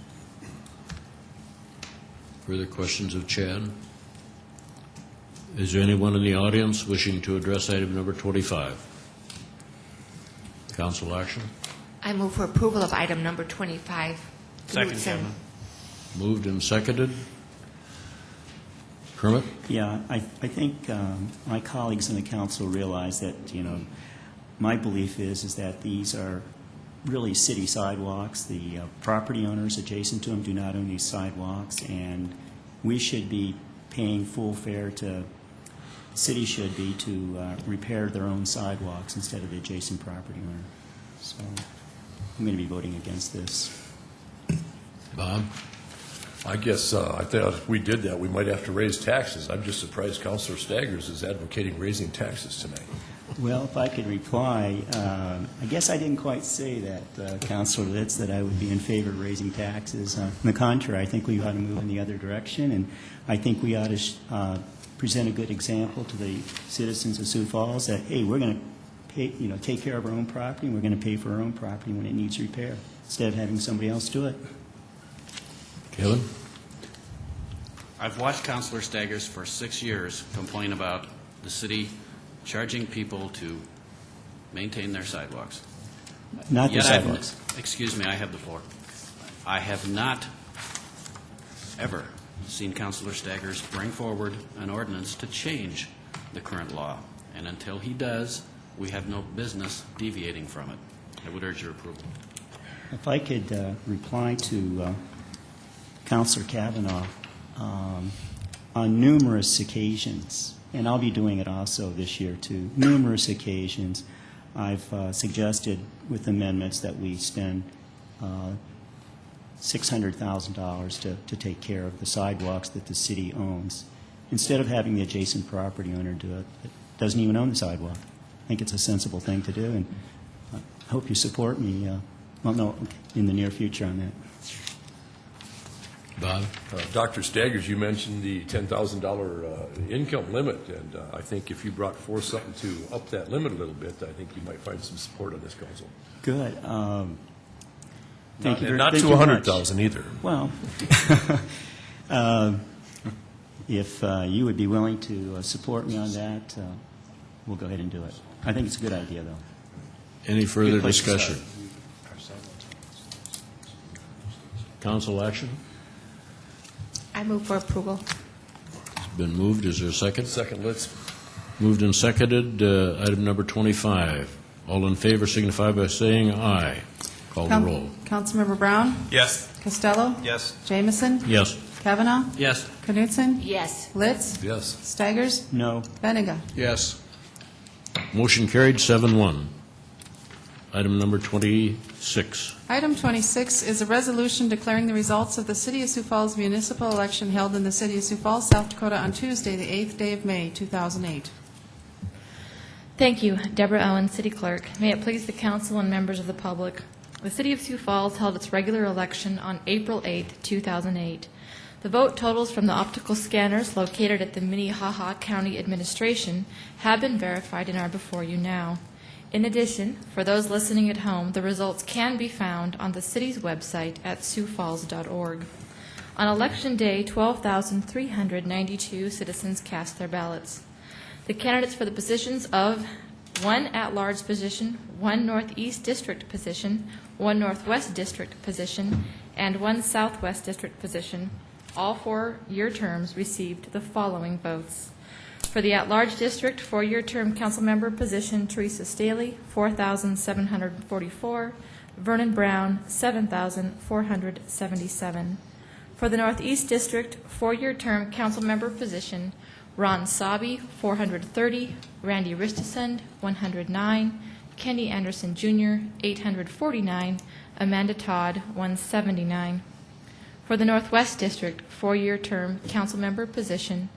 Further questions of Chad? Is there anyone in the audience wishing to address item number 25? Council action? I move for approval of item number 25. Second, Knudsen. Kevin. Moved and seconded. Kermit? Yeah, I think my colleagues in the council realize that, my belief is that these are really city sidewalks. The property owners adjacent to them do not own these sidewalks, and we should be paying full fare to, the city should be, to repair their own sidewalks instead of the adjacent property owner. So I'm going to be voting against this. Bob? I guess I thought if we did that, we might have to raise taxes. I'm just surprised Councilor Staggers is advocating raising taxes tonight. Well, if I could reply, I guess I didn't quite say that, Councilor Litz, that I would be in favor of raising taxes. On the contrary, I think we ought to move in the other direction, and I think we ought to present a good example to the citizens of Sioux Falls that, hey, we're going to pay, take care of our own property, and we're going to pay for our own property when it needs repair, instead of having somebody else do it. Kevin? I've watched Councilor Staggers for 6 years complain about the city charging people to maintain their sidewalks. Not the Yet sidewalks. Excuse me, I have the floor. I have not ever seen Councilor Staggers bring forward an ordinance to change the current law. And until he does, we have no business deviating from it. I would urge your approval. If I could reply to Councilor Kavanaugh, on numerous occasions, and I'll be doing it also this year too, numerous occasions, I've suggested with amendments that we spend $600,000 to take care of the sidewalks that the city owns, instead of having the adjacent property owner do it that doesn't even own the sidewalk. I think it's a sensible thing to do, and I hope you support me, in the near future on that. Bob? Dr. Staggers, you mentioned the $10,000 income limit, and I think if you brought forth something to up that limit a little bit, I think you might find some support on this council. Good. Thank you. Not thank to you very 100,000 much. either. Well, if you would be willing to support me on that, we'll go ahead and do it. I think it's a good idea, though. Any further Good place to discussion? Council action? I move for approval. It's been moved. Is there a second? Second, let's. Moved and seconded. Item number 25. All in favor signify by saying aye. Call the roll. Councilmember Brown? Yes. Costello? Yes. Jamison? Yes. Kavanaugh? Yes. Knudsen? Yes. Litz? Yes. Staggers? No. Benega? Yes. Motion carried 7-1. Item number 26. Item 26 is a resolution declaring the results of the City of Sioux Falls municipal election held in the City of Sioux Falls, South Dakota on Tuesday, the 8th day of May, 2008. Thank you, Deborah Owen, City Clerk. May it please the Council and members of the public. The City of Sioux Falls held its regular election on April 8, 2008. The vote totals from the optical scanners located at the Minnehaha County Administration have been verified and are before you now. In addition, for those listening at home, the results can be found on the city's website at siouxfalls.org. On Election Day, 12,392 citizens cast their ballots. The candidates for the positions of 1 at-large position, 1 Northeast District position, 1 Northwest District position, and 1 Southwest District position, all 4-year terms, received the following votes. For the at-large district, 4-year term council member position, Teresa Staley, 4,744. Vernon Brown, 7,477. For the Northeast District, 4-year term council member position, Ron Sabi, 430. Randy Ristesund, 109. Kenny Anderson Jr., 849. Amanda Todd, 179. For the Northwest District, 4-year term council member position,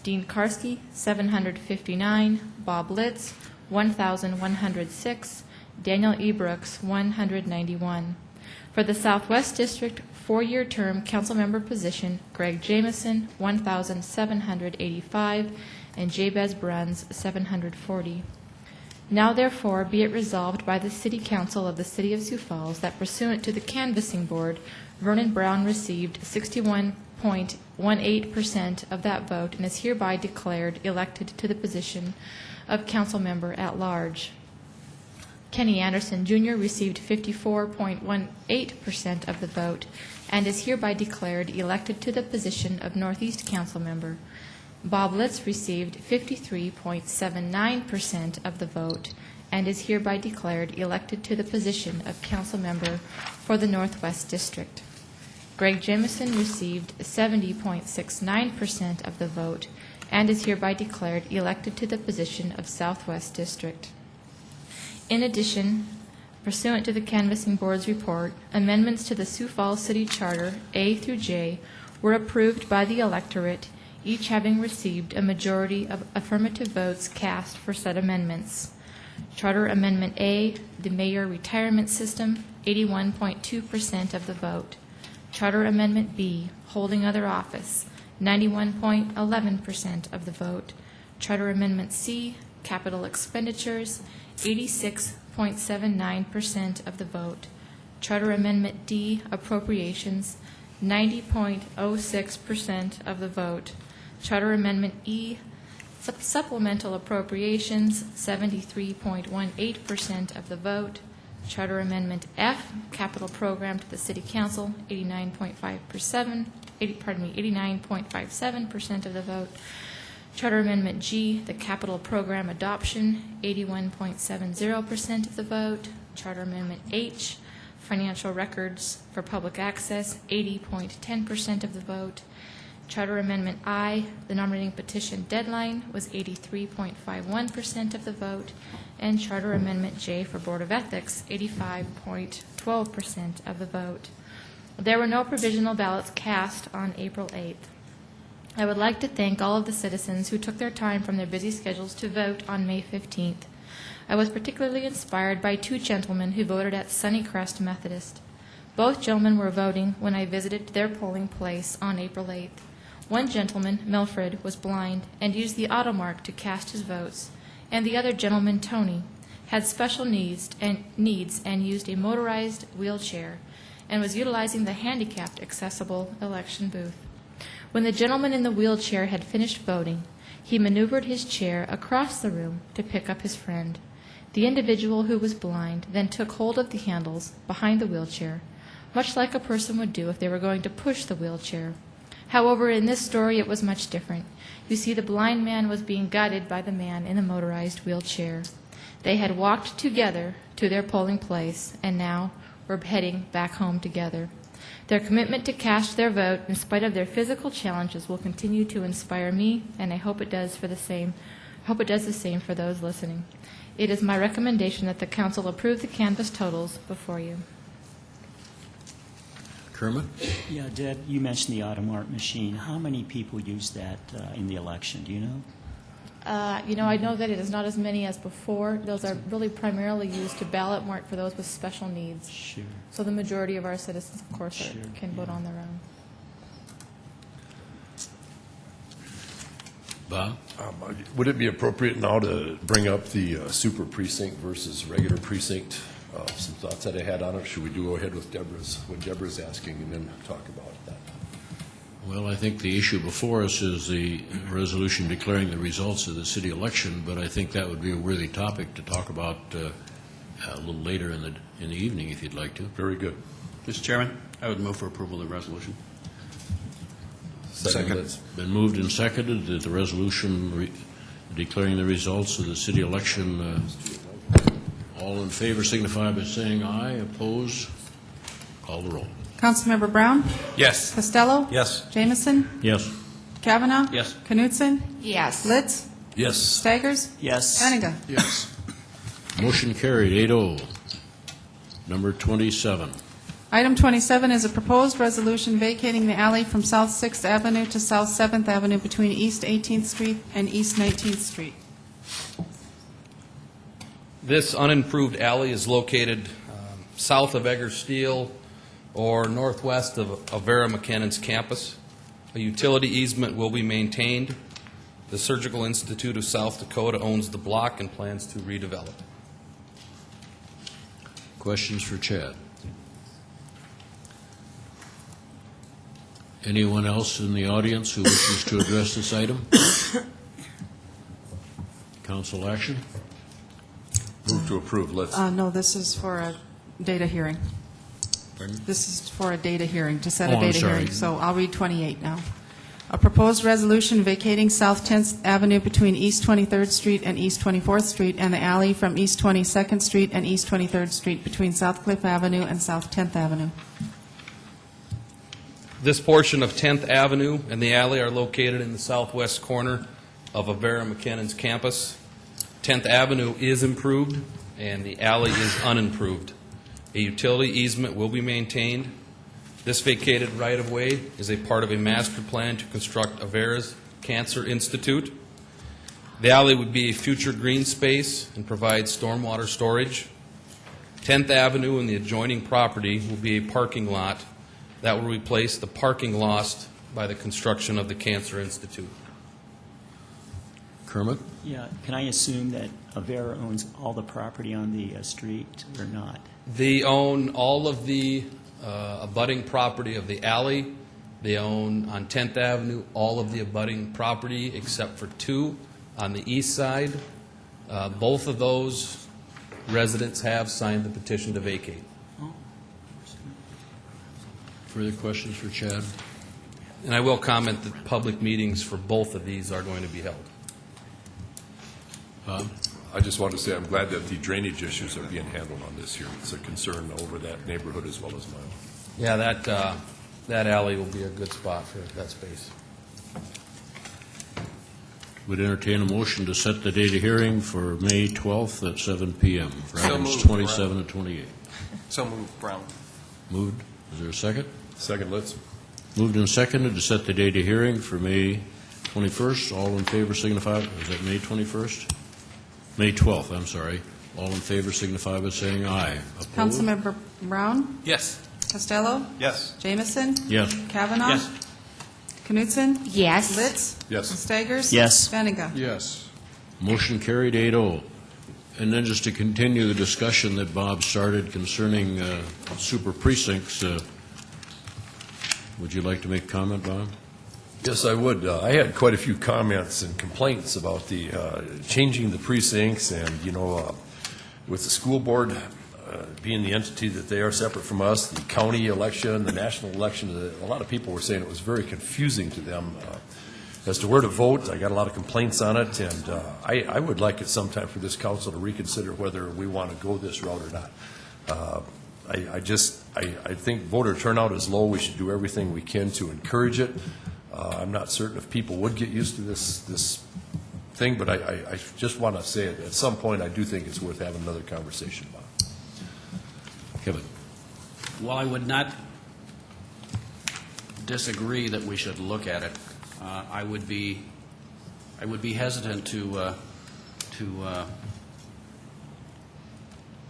Dean Karski, 759. Bob Litz, 1,106. Daniel E. Brooks, 191. For the Southwest District, 4-year term council member position, Greg Jameson, 1,785. And Jabez Bruns, 740. Now therefore be it resolved by the City Council of the City of Sioux Falls that pursuant to the canvassing board, Vernon Brown received 61.18% of that vote and is hereby declared elected to the position of council member at large. Kenny Anderson Jr. received 54.18% of the vote and is hereby declared elected to the position of Northeast council member. Bob Litz received 53.79% of the vote and is hereby declared elected to the position of council member for the Northwest District. Greg Jemison received 70.69% of the vote and is hereby declared elected to the position of Southwest District. In addition, pursuant to the Canvassing Board's report, amendments to the Sioux Falls City Charter, A through J, were approved by the electorate, each having received a majority of affirmative votes cast for said amendments. Charter Amendment A, the Mayor Retirement System, 81.2% of the vote. Charter Amendment B, Holding Other Office, 91.11% of the vote. Charter Amendment C, Capital Expenditures, 86.79% of the vote. Charter Amendment D, Appropriations, 90.06% of the vote. Charter Amendment E, Supplemental Appropriations, 73.18% of the vote. Charter Amendment F, Capital Program to the City Council, 89.57% of the vote. Charter Amendment G, the Capital Program Adoption, 81.70% of the vote. Charter Amendment H, Financial Records for Public Access, 80.10% of the vote. Charter Amendment I, the nominating petition deadline, was 83.51% of the vote. And Charter Amendment J for Board of Ethics, 85.12% of the vote. There were no provisional ballots cast on April 8th. I would like to thank all of the citizens who took their time from their busy schedules to vote on May 15th. I was particularly inspired by 2 gentlemen who voted at Sunnycrest Methodist. Both gentlemen were voting when I visited their polling place on April 8th. One gentleman, Milfred, was blind and used the automark to cast his votes, and the other gentleman, Tony, had special needs and used a motorized wheelchair and was utilizing the handicapped accessible election booth. When the gentleman in the wheelchair had finished voting, he maneuvered his chair across the room to pick up his friend. The individual who was blind then took hold of the handles behind the wheelchair, much like a person would do if they were going to push the wheelchair. However, in this story, it was much different. You see, the blind man was being guided by the man in the motorized wheelchair. They had walked together to their polling place, and now were heading back home together. Their commitment to cast their vote, in spite of their physical challenges, will continue to inspire me, and I hope it does the same for those listening. It is my recommendation that the council approve the canvass totals before you. Kermit? Yeah, Deb, you mentioned the automark machine. How many people use that in the election? Do you know? I know that it is not as many as before. Those are really primarily used to ballot mark for those with special needs. Sure. So the majority of our citizens, of course, can vote on their own. Bob? Would it be appropriate now to bring up the super precinct versus regular precinct? Some thoughts that I had on it. Should we go ahead with what Deborah's asking and then talk about that? Well, I think the issue before us is the resolution declaring the results of the city election, but I think that would be a worthy topic to talk about a little later in the evening, if you'd like to. Very good. Mr. Chairman, I would move for approval of the resolution. Second. It's been moved and seconded that the resolution declaring the results of the city election, all in favor signify by saying aye. Opposed? Call the roll. Councilmember Brown? Yes. Costello? Yes. Jamison? Yes. Kavanaugh? Yes. Knutson? Yes. Litz? Yes. Staggers? Yes. Benega? Yes. Motion carried, 8-0. Number 27. Item 27 is a proposed resolution vacating the alley from South 6th Avenue to South 7th Avenue between East 18th Street and East 19th Street. This unimproved alley is located south of Egger Steel or northwest of Avera McKinnon's campus. A utility easement will be maintained. The Surgical Institute of South Dakota owns the block and plans to redevelop. Questions for Chad? Anyone else in the audience who wishes to address this item? Council action? Move to approve. Let's. No, this is for a data hearing. Pardon? This is for a data hearing, to set a Oh, I'm data sorry. hearing. So I'll read 28 now. A proposed resolution vacating South 10th Avenue between East 23rd Street and East 24th Street and the alley from East 22nd Street and East 23rd Street between South Cliff Avenue and South 10th Avenue. This portion of 10th Avenue and the alley are located in the southwest corner of Avera McKinnon's campus. 10th Avenue is improved and the alley is unimproved. A utility easement will be maintained. This vacated right-of-way is a part of a master plan to construct Avera's Cancer Institute. The alley would be a future green space and provide stormwater storage. 10th Avenue and the adjoining property will be a parking lot that will replace the parking lost by the construction of the Cancer Institute. Kermit? Yeah, can I assume that Avera owns all the property on the street or not? They own all of the abutting property of the alley. They own on 10th Avenue all of the abutting property except for two on the east side. Both of those residents have signed the petition to vacate. Further questions for Chad? And I will comment that public meetings for both of these are going to be held. Bob? I just want to say I'm glad that the drainage issues are being handled on this here. It's a concern over that neighborhood as well as mine. Yeah, that alley will be a good spot for that space. Would entertain a motion to set the date of hearing for May 12th at 7 p.m. for So items moved, 27 Brown. and 28. So moved, Brown. Moved. Is there a second? Second, Litz. Moved and seconded to set the date of hearing for May 21st. All in favor signify, is that May 21st? May 12th, I'm sorry. All in favor signify by saying aye. Opposed? Councilmember Brown? Yes. Costello? Yes. Jamison? Yes. Kavanaugh? Yes. Knutson? Yes. Litz? Yes. Staggers? Yes. Benega? Yes. Motion carried 8-0. And then just to continue the discussion that Bob started concerning super precincts, would you like to make a comment, Bob? Yes, I would. I had quite a few comments and complaints about the changing the precincts and, with the school board being the entity that they are separate from us, the county election, the national election, a lot of people were saying it was very confusing to them as to where to vote. I got a lot of complaints on it, and I would like it sometime for this council to reconsider whether we want to go this route or not. I think voter turnout is low. We should do everything we can to encourage it. I'm not certain if people would get used to this thing, but I just want to say it. At some point, I do think it's worth having another conversation about it. Kevin? While I would not disagree that we should look at it, I would be hesitant to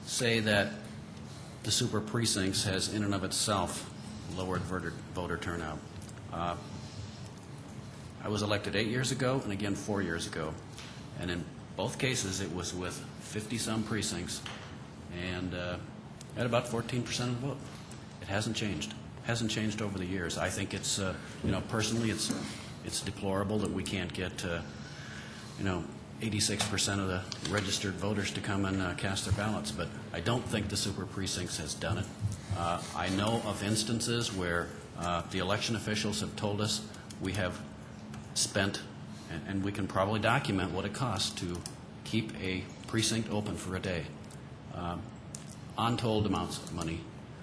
say that the super precincts has in and of itself lowered voter turnout. I was elected 8 years ago and again 4 years ago. And in both cases, it was with 50-some precincts and at about 14% of the vote. It hasn't changed. Hasn't changed over the years. I think it's, personally, it's deplorable that we can't get, 86% of the registered voters to come and cast their ballots, but I don't think the super precincts has done it. I know of instances where the election officials have told us we have spent, and we can probably document what it costs to keep a precinct open for a day. Untold amounts of money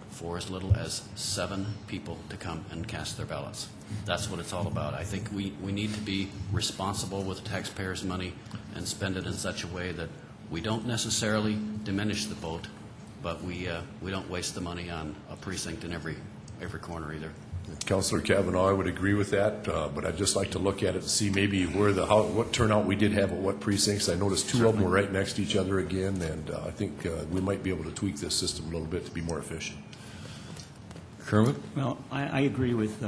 for as little as 7 people to come and cast their ballots. That's what it's all about. I think we need to be responsible with taxpayers' money and spend it in such a way that we don't necessarily diminish the vote, but we don't waste the money on a precinct in every corner either. Councilor Kavanaugh, I would agree with that, but I'd just like to look at it and see maybe what turnout we did have at what precincts. I noticed 2 of them were right next to each other again, and I think we might be able to tweak this system a little bit to be more efficient. Kermit? Well, I agree with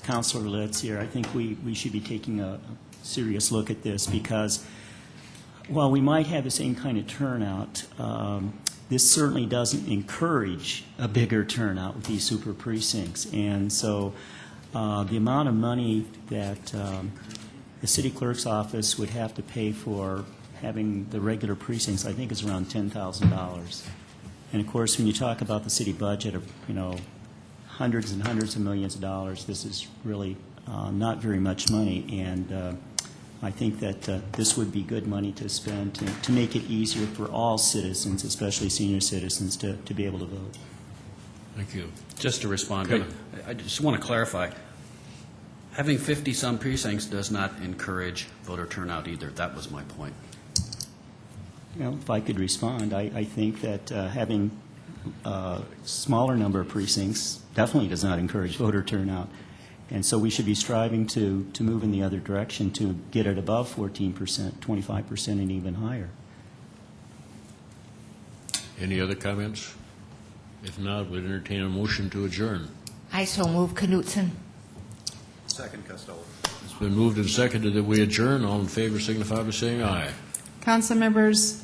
Councilor Litz here. I think we should be taking a serious look at this because while we might have the same kind of turnout, this certainly doesn't encourage a bigger turnout with these super precincts. And so the amount of money that the city clerk's office would have to pay for having the regular precincts, I think is around $10,000. And of course, when you talk about the city budget of, hundreds and hundreds of millions of dollars, this is really not very much money. And I think that this would be good money to spend to make it easier for all citizens, especially senior citizens, to be able to vote. Thank you. Just to respond, Okay. I just want to clarify, having 50-some precincts does not encourage voter turnout either. That was my point. If I could respond, I think that having a smaller number of precincts definitely does not encourage voter turnout. And so we should be striving to move in the other direction to get it above 14%, 25%, and even higher. Any other comments? If not, we'd entertain a motion to adjourn. I so move. Knutson. Second, Costello. It's been moved and seconded that we adjourn. All in favor signify by saying aye. Council members